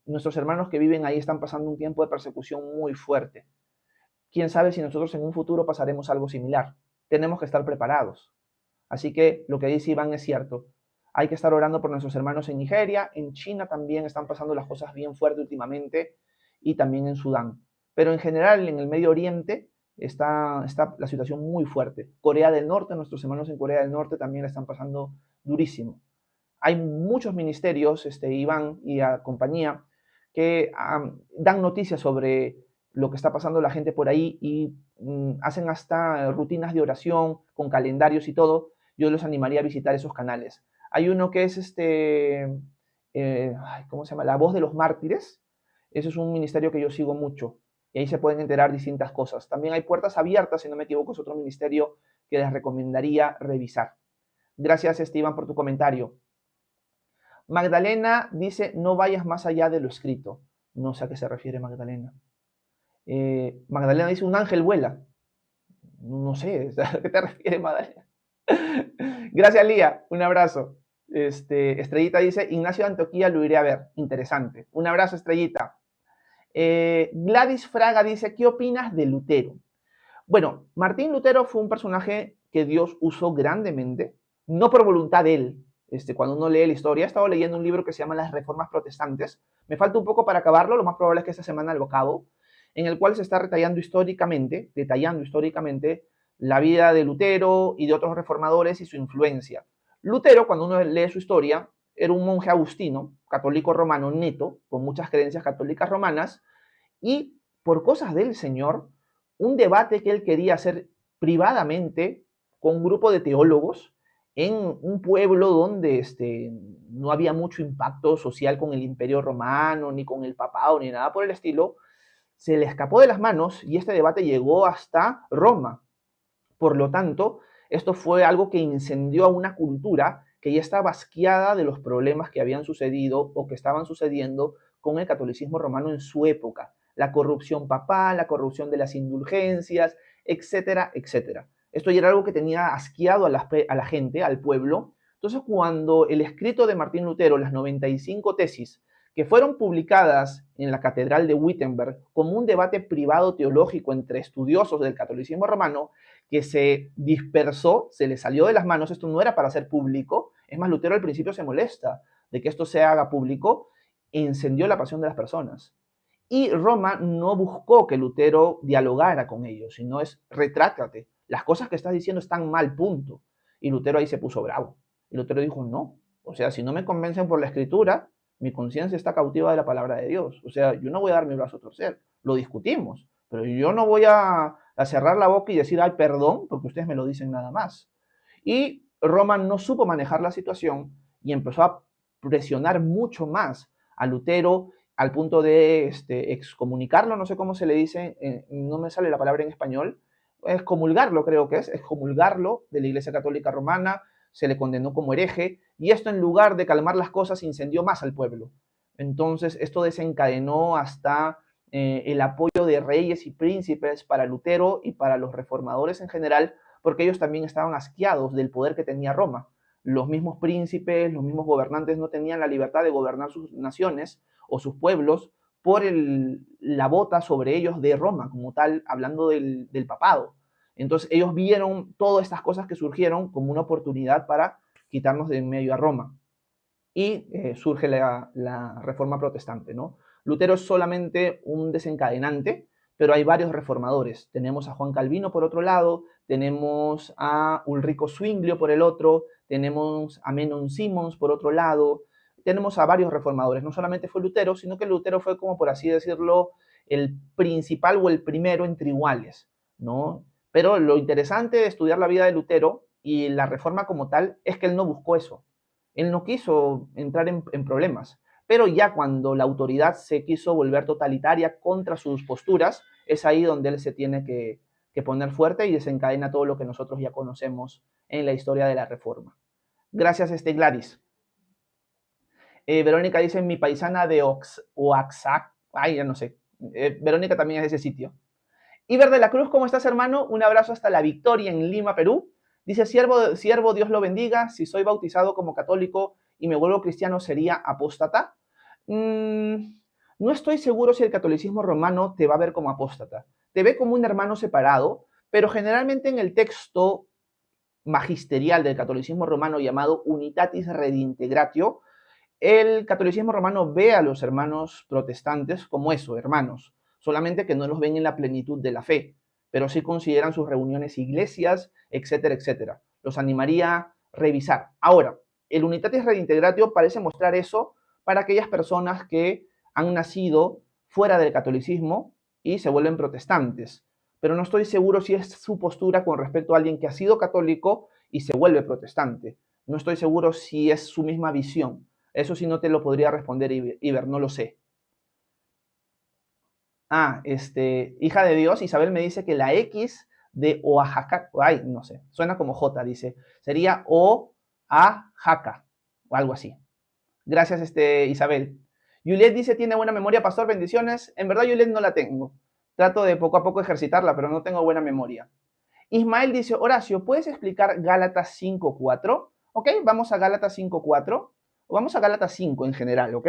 S1: nuestros hermanos que viven ahí están pasando un tiempo de persecución muy fuerte. Quién sabe si nosotros en un futuro pasaremos algo similar. Tenemos que estar preparados. Así que lo que dice Iván es cierto. Hay que estar orando por nuestros hermanos en Nigeria. En China también están pasando las cosas bien fuerte últimamente, y también en Sudán. Pero en general en el Medio Oriente está la situación muy fuerte. Corea del Norte, nuestros hermanos en Corea del Norte también la están pasando durísimo. Hay muchos ministerios, Iván y a compañía, que dan noticias sobre lo que está pasando la gente por ahí y hacen hasta rutinas de oración con calendarios y todo. Yo los animaría a visitar esos canales. Hay uno que es ¿cómo se llama? La Voz de los Mártires. Ese es un ministerio que yo sigo mucho y ahí se pueden enterar distintas cosas. También hay Puertas Abiertas, si no me equivoco, es otro ministerio que les recomendaría revisar. Gracias, Iván, por tu comentario. Magdalena dice, no vayas más allá de lo escrito. No sé a qué se refiere Magdalena. Magdalena dice, un ángel vuela. No sé, ¿a qué te refieres, Magdalena? Gracias, Lía. Un abrazo. Estrellita dice, Ignacio de Antioquía lo iré a ver. Interesante. Un abrazo, Estrellita. Gladys Fraga dice, ¿qué opinas de Lutero? Bueno, Martín Lutero fue un personaje que Dios usó grandemente, no por voluntad de él. Cuando uno lee la historia, he estado leyendo un libro que se llama Las Reformas Protestantes. Me falta un poco para acabarlo, lo más probable es que esta semana lo acabo, en el cual se está detallando históricamente la vida de Lutero y de otros reformadores y su influencia. Lutero, cuando uno lee su historia, era un monje agustino, católico romano neto, con muchas creencias católicas romanas, y por cosas del Señor, un debate que él quería hacer privadamente con un grupo de teólogos en un pueblo donde no había mucho impacto social con el Imperio Romano, ni con el papado, ni nada por el estilo, se le escapó de las manos y este debate llegó hasta Roma. Por lo tanto, esto fue algo que incendió a una cultura que ya estaba asqueada de los problemas que habían sucedido o que estaban sucediendo con el catolicismo romano en su época. La corrupción papal, la corrupción de las indulgencias, etcétera, etcétera. Esto ya era algo que tenía asqueado a la gente, al pueblo. Entonces, cuando el escrito de Martín Lutero, las 95 tesis, que fueron publicadas en la Catedral de Wittenberg como un debate privado teológico entre estudiosos del catolicismo romano, que se dispersó, se le salió de las manos, esto no era para ser público, es más, Lutero al principio se molesta de que esto se haga público, encendió la pasión de las personas. Y Roma no buscó que Lutero dialogara con ellos, sino es retráctate, las cosas que estás diciendo están mal, punto. Y Lutero ahí se puso bravo. Y Lutero dijo, no, o sea, si no me convencen por la escritura, mi conciencia está cautiva de la palabra de Dios. O sea, yo no voy a dar mi brazo a torcer, lo discutimos, pero yo no voy a a cerrar la boca y decir, ay, perdón, porque ustedes me lo dicen nada más. Y Roma no supo manejar la situación y empezó a presionar mucho más a Lutero al punto de excomunicarlo, no sé cómo se le dice, no me sale la palabra en español, excomulgarlo creo que es, excomulgarlo de la Iglesia Católica Romana, se le condenó como hereje, y esto en lugar de calmar las cosas incendió más al pueblo. Entonces esto desencadenó hasta el apoyo de reyes y príncipes para Lutero y para los reformadores en general, porque ellos también estaban asqueados del poder que tenía Roma. Los mismos príncipes, los mismos gobernantes no tenían la libertad de gobernar sus naciones o sus pueblos por la bota sobre ellos de Roma, como tal, hablando del papado. Entonces ellos vieron todas estas cosas que surgieron como una oportunidad para quitarnos de en medio a Roma. Y surge la reforma protestante, ¿no? Lutero es solamente un desencadenante, pero hay varios reformadores. Tenemos a Juan Calvino por otro lado, tenemos a Ulrico Zwinglio por el otro, tenemos a Menon Simons por otro lado, tenemos a varios reformadores. No solamente fue Lutero, sino que Lutero fue, como por así decirlo, el principal o el primero entre iguales, ¿no? Pero lo interesante de estudiar la vida de Lutero y la reforma como tal es que él no buscó eso. Él no quiso entrar en problemas, pero ya cuando la autoridad se quiso volver totalitaria contra sus posturas, es ahí donde él se tiene que poner fuerte y desencadena todo lo que nosotros ya conocemos en la historia de la Reforma. Gracias, Gladys. Verónica dice, mi paisana de Oaxaca, ay, ya no sé. Verónica también es de ese sitio. Iber de la Cruz, ¿cómo estás, hermano? Un abrazo hasta La Victoria en Lima, Perú. Dice, siervo, Dios lo bendiga. Si soy bautizado como católico y me vuelvo cristiano, ¿sería apóstata? No estoy seguro si el catolicismo romano te va a ver como apóstata. Te ve como un hermano separado, pero generalmente en el texto magisterial del catolicismo romano llamado Unitatis Redintegratio, el catolicismo romano ve a los hermanos protestantes como eso, hermanos, solamente que no los ven en la plenitud de la fe, pero sí consideran sus reuniones iglesias, etcétera, etcétera. Los animaría a revisar. Ahora, el Unitatis Redintegratio parece mostrar eso para aquellas personas que han nacido fuera del catolicismo y se vuelven protestantes, pero no estoy seguro si es su postura con respecto a alguien que ha sido católico y se vuelve protestante. No estoy seguro si es su misma visión. Eso sí no te lo podría responder, Iber, no lo sé. Hija de Dios, Isabel me dice que la X de Oaxaca, ay, no sé, suena como J, dice, sería O-A-Jaca, o algo así. Gracias, Isabel. Juliet dice, tiene buena memoria, pastor, bendiciones. En verdad, Juliet, no la tengo. Trato de poco a poco ejercitarla, pero no tengo buena memoria. Ismael dice, Horacio, ¿puedes explicar Gálatas 5.4? Ok, vamos a Gálatas 5.4. O vamos a Gálatas 5 en general, ¿ok?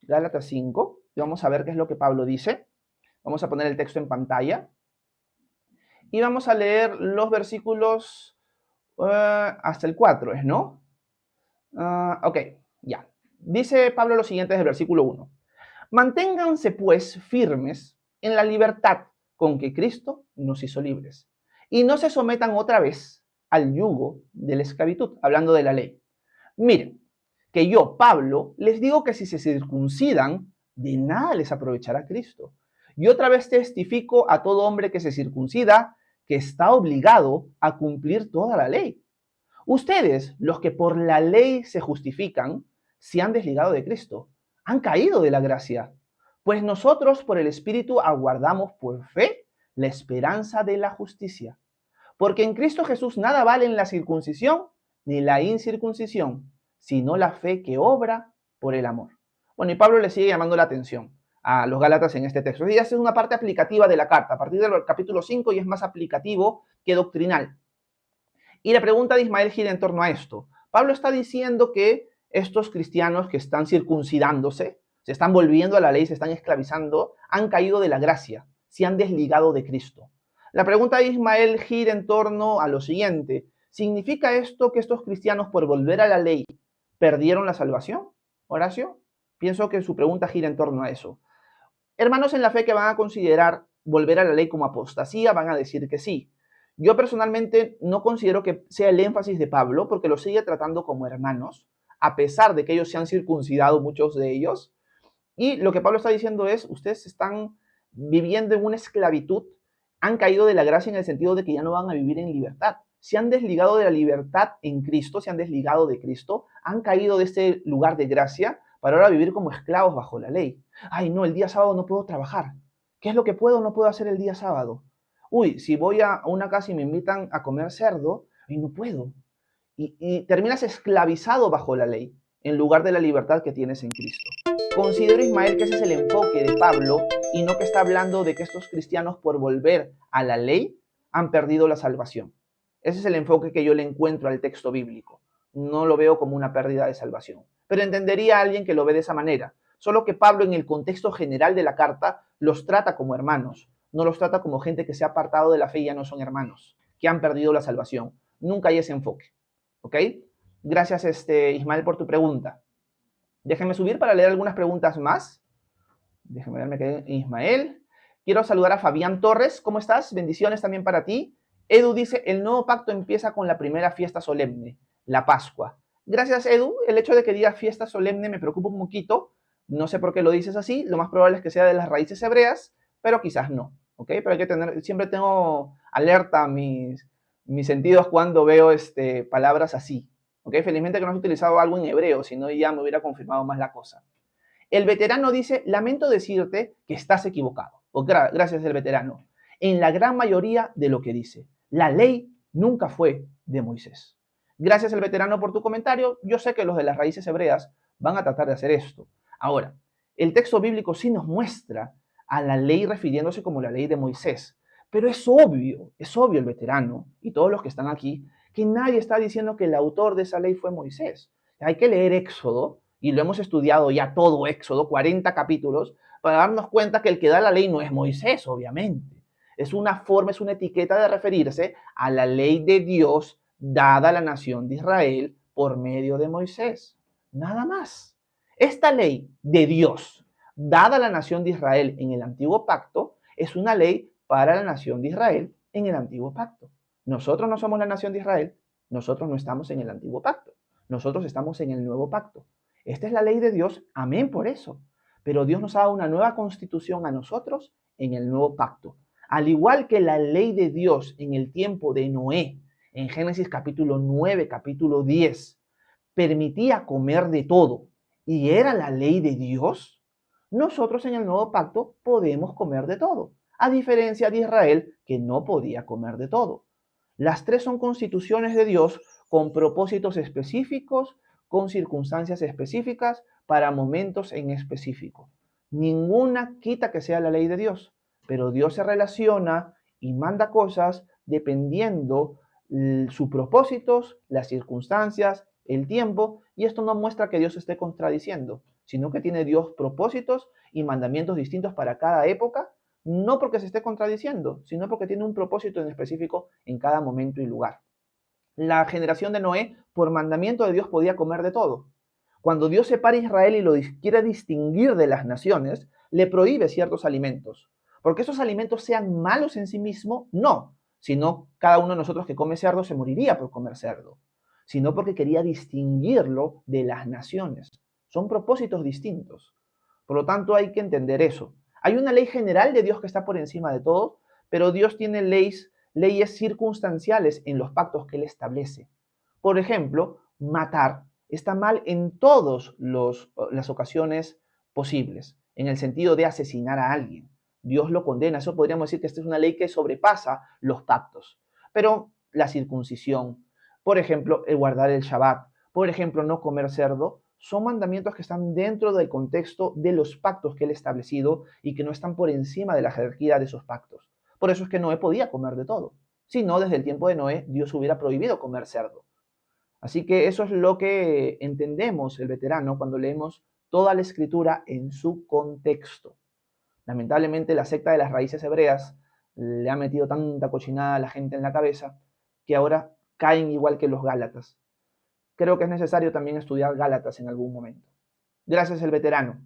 S1: Gálatas 5. Y vamos a ver qué es lo que Pablo dice. Vamos a poner el texto en pantalla. Y vamos a leer los versículos hasta el 4, ¿no? Ok, ya. Dice Pablo lo siguiente desde el versículo 1. Manténganse pues firmes en la libertad con que Cristo nos hizo libres. Y no se sometan otra vez al yugo de la esclavitud, hablando de la ley. Miren, que yo, Pablo, les digo que si se circuncidan, de nada les aprovechará Cristo. Y otra vez testifico a todo hombre que se circuncida que está obligado a cumplir toda la ley. Ustedes, los que por la ley se justifican, se han desligado de Cristo, han caído de la gracia. Pues nosotros por el Espíritu aguardamos por fe la esperanza de la justicia. Porque en Cristo Jesús nada valen la circuncisión ni la incircuncisión, sino la fe que obra por el amor. Bueno, y Pablo le sigue llamando la atención a los Gálatas en este texto. Y esta es una parte aplicativa de la carta. A partir del capítulo 5 y es más aplicativo que doctrinal. Y la pregunta de Ismael gira en torno a esto. Pablo está diciendo que estos cristianos que están circuncidándose, se están volviendo a la ley, se están esclavizando, han caído de la gracia, se han desligado de Cristo. La pregunta de Ismael gira en torno a lo siguiente. ¿Significa esto que estos cristianos por volver a la ley perdieron la salvación, Horacio? Pienso que su pregunta gira en torno a eso. Hermanos en la fe que van a considerar volver a la ley como apostasía van a decir que sí. Yo personalmente no considero que sea el énfasis de Pablo porque los sigue tratando como hermanos, a pesar de que ellos se han circuncidado, muchos de ellos. Y lo que Pablo está diciendo es, ustedes están viviendo en una esclavitud Han caído de la gracia en el sentido de que ya no van a vivir en libertad. Se han desligado de la libertad en Cristo, se han desligado de Cristo, han caído de este lugar de gracia para ahora vivir como esclavos bajo la ley. Ay, no, el día sábado no puedo trabajar. ¿Qué es lo que puedo o no puedo hacer el día sábado? Uy, si voy a una casa y me invitan a comer cerdo, y no puedo. Y terminas esclavizado bajo la ley, en lugar de la libertad que tienes en Cristo. Considero, Ismael, que ese es el enfoque de Pablo y no que está hablando de que estos cristianos por volver a la ley han perdido la salvación. Ese es el enfoque que yo le encuentro al texto bíblico. No lo veo como una pérdida de salvación. Pero entendería a alguien que lo ve de esa manera. Solo que Pablo en el contexto general de la carta los trata como hermanos. No los trata como gente que se ha apartado de la fe y ya no son hermanos, que han perdido la salvación. Nunca hay ese enfoque. ¿Ok? Gracias, Ismael, por tu pregunta. Déjenme subir para leer algunas preguntas más. Déjenme verme que Ismael. Quiero saludar a Fabián Torres. ¿Cómo estás? Bendiciones también para ti. Edu dice, el nuevo pacto empieza con la primera fiesta solemne, la Pascua. Gracias, Edu. El hecho de que diga fiesta solemne me preocupa un poquito. No sé por qué lo dices así. Lo más probable es que sea de las raíces hebreas, pero quizás no. ¿Ok? Pero hay que tener, siempre tengo alerta mis sentidos cuando veo palabras así. ¿Ok? Felizmente que no has utilizado algo en hebreo, si no ya me hubiera confirmado más la cosa. El veterano dice, lamento decirte que estás equivocado. Gracias, el veterano. En la gran mayoría de lo que dice. La ley nunca fue de Moisés. Gracias, el veterano, por tu comentario. Yo sé que los de las raíces hebreas van a tratar de hacer esto. Ahora, el texto bíblico sí nos muestra a la ley refiriéndose como la ley de Moisés. Pero es obvio el veterano y todos los que están aquí, que nadie está diciendo que el autor de esa ley fue Moisés. Hay que leer Éxodo, y lo hemos estudiado ya todo Éxodo, 40 capítulos, para darnos cuenta que el que da la ley no es Moisés, obviamente. Es una forma, es una etiqueta de referirse a la ley de Dios dada a la nación de Israel por medio de Moisés. Nada más. Esta ley de Dios dada a la nación de Israel en el antiguo pacto es una ley para la nación de Israel en el antiguo pacto. Nosotros no somos la nación de Israel, nosotros no estamos en el antiguo pacto, nosotros estamos en el nuevo pacto. Esta es la ley de Dios, amén por eso. Pero Dios nos ha dado una nueva constitución a nosotros en el nuevo pacto. Al igual que la ley de Dios en el tiempo de Noé, en Génesis capítulo 9, capítulo 10, permitía comer de todo y era la ley de Dios, nosotros en el nuevo pacto podemos comer de todo, a diferencia de Israel que no podía comer de todo. Las tres son constituciones de Dios con propósitos específicos, con circunstancias específicas, para momentos en específico. Ninguna quita que sea la ley de Dios, pero Dios se relaciona y manda cosas dependiendo sus propósitos, las circunstancias, el tiempo, y esto no muestra que Dios esté contradiciendo, sino que tiene Dios propósitos y mandamientos distintos para cada época, no porque se esté contradiciendo, sino porque tiene un propósito en específico en cada momento y lugar. La generación de Noé, por mandamiento de Dios, podía comer de todo. Cuando Dios separa a Israel y lo quiere distinguir de las naciones, le prohíbe ciertos alimentos. ¿Porque esos alimentos sean malos en sí mismos? No, sino cada uno de nosotros que come cerdo se moriría por comer cerdo, sino porque quería distinguirlo de las naciones. Son propósitos distintos. Por lo tanto, hay que entender eso. Hay una ley general de Dios que está por encima de todo, pero Dios tiene leyes circunstanciales en los pactos que Él establece. Por ejemplo, matar está mal en todas las ocasiones posibles, en el sentido de asesinar a alguien. Dios lo condena. Eso podríamos decir que esta es una ley que sobrepasa los pactos. Pero la circuncisión, por ejemplo, el guardar el Shabbat, por ejemplo, no comer cerdo, son mandamientos que están dentro del contexto de los pactos que Él ha establecido y que no están por encima de la jerarquía de esos pactos. Por eso es que Noé podía comer de todo. Si no, desde el tiempo de Noé, Dios hubiera prohibido comer cerdo. Así que eso es lo que entendemos el veterano cuando leemos toda la escritura en su contexto. Lamentablemente la secta de las raíces hebreas le ha metido tanta cochinada a la gente en la cabeza que ahora caen igual que los gálatas. Creo que es necesario también estudiar Gálatas en algún momento. Gracias, el veterano.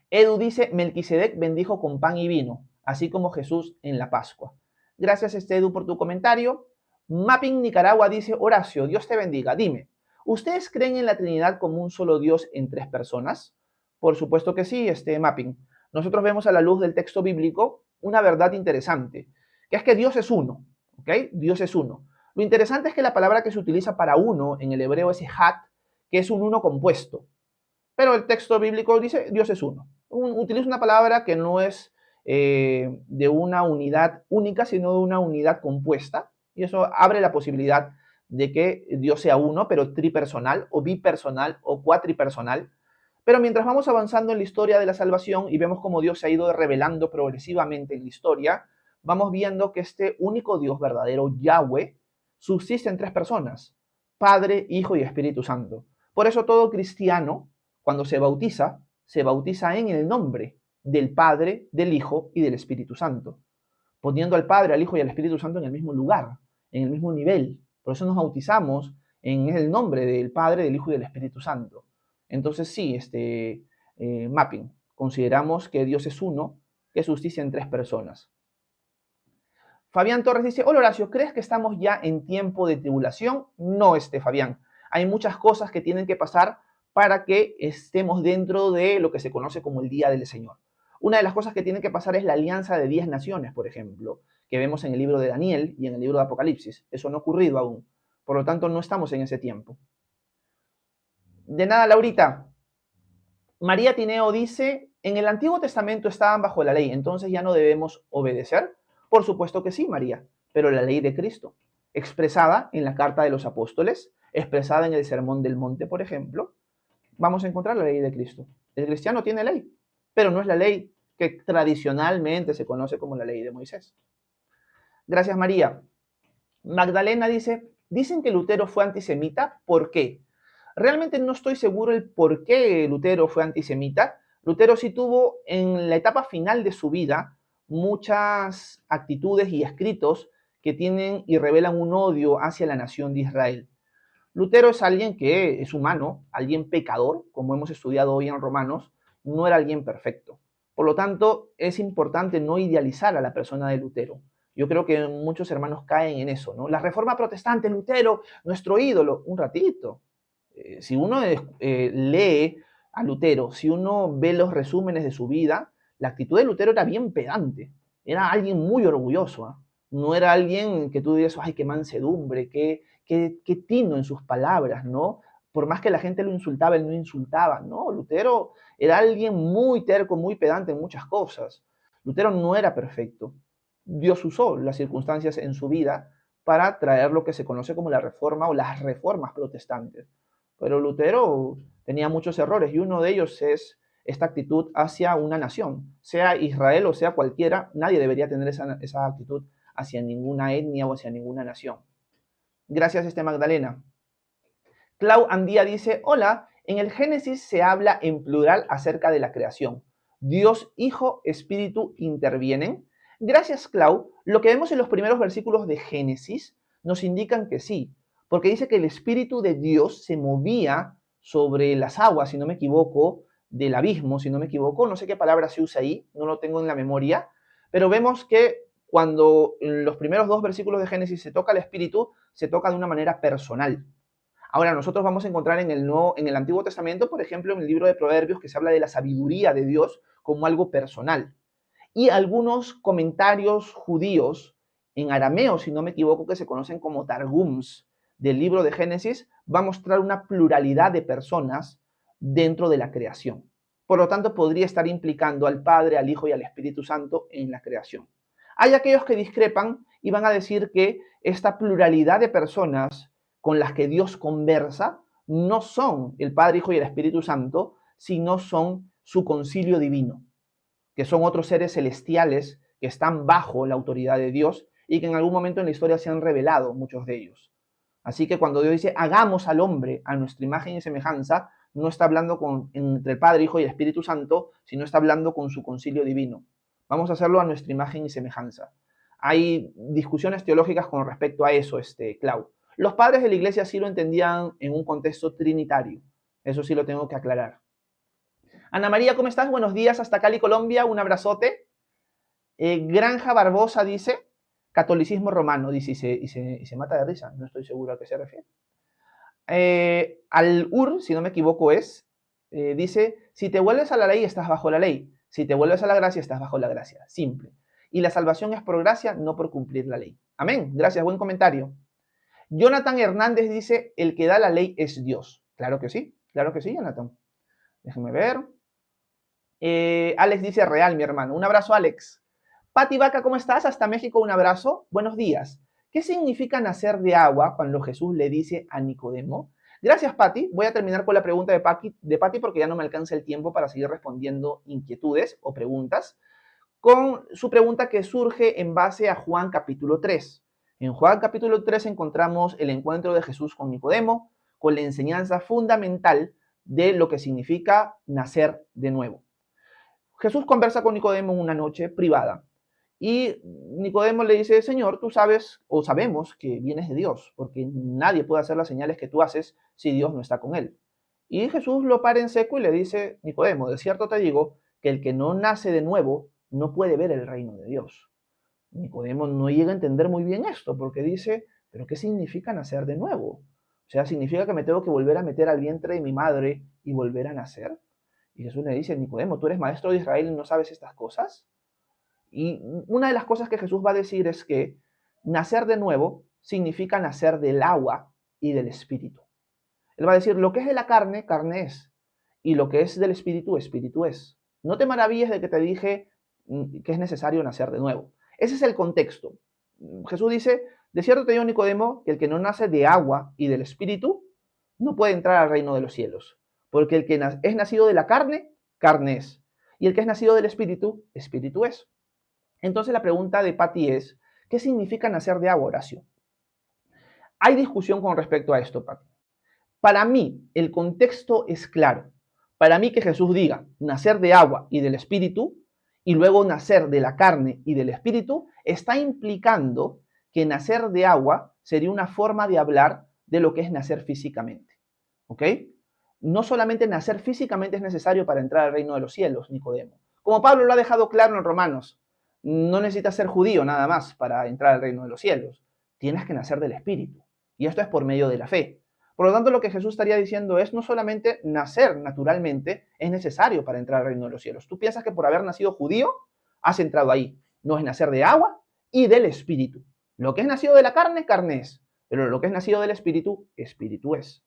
S1: Edu dice, Melquisedec bendijo con pan y vino, así como Jesús en la Pascua. Gracias, Edu, por tu comentario. Mapping Nicaragua dice, Horacio, Dios te bendiga. Dime, ¿ustedes creen en la Trinidad como un solo Dios en tres personas? Por supuesto que sí, Mapping. Nosotros vemos a la luz del texto bíblico una verdad interesante, que es que Dios es uno, ¿ok? Dios es uno. Lo interesante es que la palabra que se utiliza para uno en el hebreo es hat, que es un uno compuesto. Pero el texto bíblico dice Dios es uno. Utiliza una palabra que no es de una unidad única, sino de una unidad compuesta. Y eso abre la posibilidad de que Dios sea uno, pero tripersonal, o bipersonal, o cuatripersonal. Pero mientras vamos avanzando en la historia de la salvación y vemos cómo Dios se ha ido revelando progresivamente en la historia, vamos viendo que este único Dios verdadero, Yahweh, subsiste en tres personas: Padre, Hijo y Espíritu Santo. Por eso todo cristiano, cuando se bautiza en el nombre del Padre, del Hijo y del Espíritu Santo, poniendo al Padre, al Hijo y al Espíritu Santo en el mismo lugar, en el mismo nivel. Por eso nos bautizamos en el nombre del Padre, del Hijo y del Espíritu Santo. Entonces sí, mapping. Consideramos que Dios es uno, que subsiste en tres personas. Fabián Torres dice, hola Horacio, ¿crees que estamos ya en tiempo de tribulación? No, Fabián. Hay muchas cosas que tienen que pasar para que estemos dentro de lo que se conoce como el Día del Señor. Una de las cosas que tienen que pasar es la alianza de 10 naciones, por ejemplo, que vemos en el libro de Daniel y en el libro de Apocalipsis. Eso no ha ocurrido aún. Por lo tanto, no estamos en ese tiempo. De nada, Laurita. María Tineo dice, en el Antiguo Testamento estaban bajo la ley, entonces ya no debemos obedecer. Por supuesto que sí, María, pero la ley de Cristo, expresada en la Carta de los Apóstoles, expresada en el Sermón del Monte, por ejemplo, vamos a encontrar la ley de Cristo. El cristiano tiene ley, pero no es la ley que tradicionalmente se conoce como la ley de Moisés. Gracias, María. Magdalena dice, dicen que Lutero fue antisemita, ¿por qué? Realmente no estoy seguro el por qué Lutero fue antisemita. Lutero sí tuvo en la etapa final de su vida muchas actitudes y escritos que tienen y revelan un odio hacia la nación de Israel. Lutero es alguien que es humano, alguien pecador, como hemos estudiado hoy en Romanos, no era alguien perfecto. Por lo tanto, es importante no idealizar a la persona de Lutero. Yo creo que muchos hermanos caen en eso, ¿no? La Reforma Protestante, Lutero, nuestro ídolo. Un ratito. Si uno lee a Lutero, si uno ve los resúmenes de su vida, la actitud de Lutero era bien pedante. Era alguien muy orgulloso, ¿eh? No era alguien que tú digas, ay, qué mansedumbre, qué tino en sus palabras, ¿no? Por más que la gente lo insultaba, él no insultaba, ¿no? Lutero era alguien muy terco, muy pedante en muchas cosas. Lutero no era perfecto. Dios usó las circunstancias en su vida para traer lo que se conoce como la reforma o las reformas protestantes. Pero Lutero tenía muchos errores y uno de ellos es esta actitud hacia una nación. Sea Israel o sea cualquiera, nadie debería tener esa actitud hacia ninguna etnia o hacia ninguna nación. Gracias, Magdalena. Clau Andía dice, hola, en el Génesis se habla en plural acerca de la creación. Dios, Hijo, Espíritu intervienen. Gracias, Clau. Lo que vemos en los primeros versículos de Génesis nos indican que sí, porque dice que el Espíritu de Dios se movía sobre las aguas, si no me equivoco, del abismo, si no me equivoco. No sé qué palabra se usa ahí, no lo tengo en la memoria, pero vemos que cuando en los primeros dos versículos de Génesis se toca el Espíritu, se toca de una manera personal. Ahora, nosotros vamos a encontrar en el Antiguo Testamento, por ejemplo, en el libro de Proverbios, que se habla de la sabiduría de Dios como algo personal. Y algunos comentarios judíos en arameo, si no me equivoco, que se conocen como targums del libro de Génesis, va a mostrar una pluralidad de personas dentro de la creación. Por lo tanto, podría estar implicando al Padre, al Hijo y al Espíritu Santo en la creación. Hay aquellos que discrepan y van a decir que esta pluralidad de personas con las que Dios conversa no son el Padre, Hijo y el Espíritu Santo, sino son su concilio divino, que son otros seres celestiales que están bajo la autoridad de Dios y que en algún momento en la historia se han revelado muchos de ellos. Así que cuando Dios dice, hagamos al hombre a nuestra imagen y semejanza, no está hablando entre el Padre, Hijo y el Espíritu Santo, sino está hablando con su concilio divino. Vamos a hacerlo a nuestra imagen y semejanza. Hay discusiones teológicas con respecto a eso, Clau. Los padres de la iglesia sí lo entendían en un contexto trinitario. Eso sí lo tengo que aclarar. Ana María, ¿cómo estás? Buenos días hasta Cali, Colombia. Un abrazote. Granja Barbosa dice, catolicismo romano, dice, y se mata de risa. No estoy seguro a qué se refiere. Al-Ur, si no me equivoco, dice, si te vuelves a la ley, estás bajo la ley. Si te vuelves a la gracia, estás bajo la gracia. Simple. y la salvación es por gracia, no por cumplir la ley. Amén. Gracias, buen comentario. Jonathan Hernández dice, el que da la ley es Dios. Claro que sí, Jonathan. Déjenme ver. Alex dice, real, mi hermano. Un abrazo, Alex. Pati Vaca, ¿cómo estás? Hasta México, un abrazo. Buenos días. ¿Qué significa nacer de agua cuando Jesús le dice a Nicodemo? Gracias, Pati. Voy a terminar con la pregunta de Pati porque ya no me alcanza el tiempo para seguir respondiendo inquietudes o preguntas, con su pregunta que surge en base a Juan capítulo 3. En Juan capítulo 3 encontramos el encuentro de Jesús con Nicodemo, con la enseñanza fundamental de lo que significa nacer de nuevo. Jesús conversa con Nicodemo en una noche privada y Nicodemo le dice, Señor, tú sabes o sabemos que vienes de Dios, porque nadie puede hacer las señales que tú haces si Dios no está con él. Y Jesús lo para en seco y le dice, Nicodemo, de cierto te digo que el que no nace de nuevo no puede ver el reino de Dios. Nicodemo no llega a entender muy bien esto, porque dice, ¿pero qué significa nacer de nuevo? O sea, ¿significa que me tengo que volver a meter al vientre de mi madre y volver a nacer? Y Jesús le dice, Nicodemo, ¿tú eres maestro de Israel y no sabes estas cosas? Y una de las cosas que Jesús va a decir es que nacer de nuevo significa nacer del agua y del espíritu. Él va a decir, lo que es de la carne, carne es. Y lo que es del espíritu, espíritu es. No te maravilles de que te dije que es necesario nacer de nuevo. Ese es el contexto. Jesús dice, de cierto te digo, Nicodemo, que el que no nace de agua y del espíritu no puede entrar al reino de los cielos. Porque el que es nacido de la carne, carne es. Y el que es nacido del espíritu, espíritu es. Entonces la pregunta de Pati es, ¿qué significa nacer de agua, Horacio? Hay discusión con respecto a esto, Pati. Para mí, el contexto es claro. Para mí que Jesús diga nacer de agua y del espíritu, y luego nacer de la carne y del espíritu, está implicando que nacer de agua sería una forma de hablar de lo que es nacer físicamente. ¿Ok? No solamente nacer físicamente es necesario para entrar al reino de los cielos, Nicodemo. Como Pablo lo ha dejado claro en Romanos, no necesitas ser judío nada más para entrar al reino de los cielos. Tienes que nacer del espíritu. Y esto es por medio de la fe. Por lo tanto, lo que Jesús estaría diciendo es no solamente nacer naturalmente es necesario para entrar al reino de los cielos. Tú piensas que por haber nacido judío has entrado ahí. No es nacer de agua y del espíritu. Lo que es nacido de la carne, carne es. Pero lo que es nacido del espíritu, espíritu es.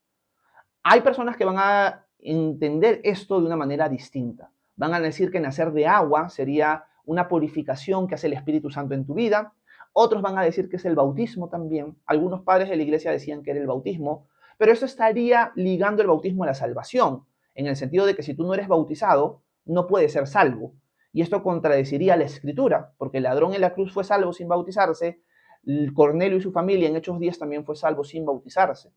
S1: Hay personas que van a entender esto de una manera distinta. Van a decir que nacer de agua sería una purificación que hace el Espíritu Santo en tu vida. Otros van a decir que es el bautismo también. Algunos padres de la iglesia decían que era el bautismo, pero eso estaría ligando el bautismo a la salvación, en el sentido de que si tú no eres bautizado, no puedes ser salvo. Y esto contradeciría la Escritura, porque el ladrón en la cruz fue salvo sin bautizarse, Cornelio y su familia en Hechos 10 también fue salvo sin bautizarse.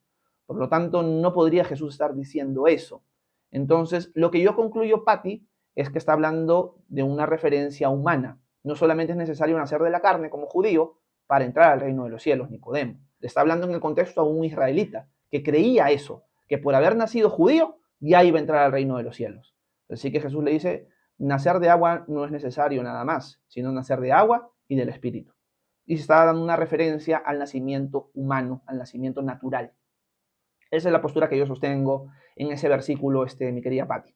S1: Por lo tanto, no podría Jesús estar diciendo eso. Entonces, lo que yo concluyo, Pati, es que está hablando de una referencia humana. No solamente es necesario nacer de la carne como judío para entrar al reino de los cielos, Nicodemo. Le está hablando en el contexto a un israelita que creía eso, que por haber nacido judío ya iba a entrar al reino de los cielos. Así que Jesús le dice, nacer de agua no es necesario nada más, sino nacer de agua y del espíritu. Y se está dando una referencia al nacimiento humano, al nacimiento natural. Esa es la postura que yo sostengo en ese versículo, mi querida Pati.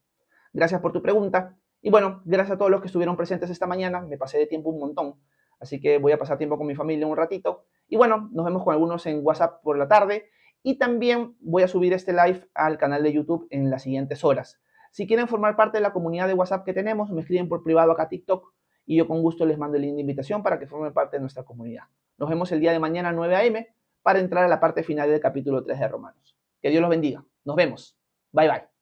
S1: Gracias por tu pregunta. Y bueno, gracias a todos los que estuvieron presentes esta mañana. Me pasé de tiempo un montón. Así que voy a pasar tiempo con mi familia un ratito. Y bueno, nos vemos con algunos en WhatsApp por la tarde. Y también voy a subir este live al canal de YouTube en las siguientes horas. Si quieren formar parte de la comunidad de WhatsApp que tenemos, me escriben por privado acá a TikTok. Y yo con gusto les mando el link de invitación para que formen parte de nuestra comunidad. Nos vemos el día de mañana a 9 a.m. para entrar a la parte final del capítulo 3 de Romanos. Que Dios los bendiga. Nos vemos. Bye, bye.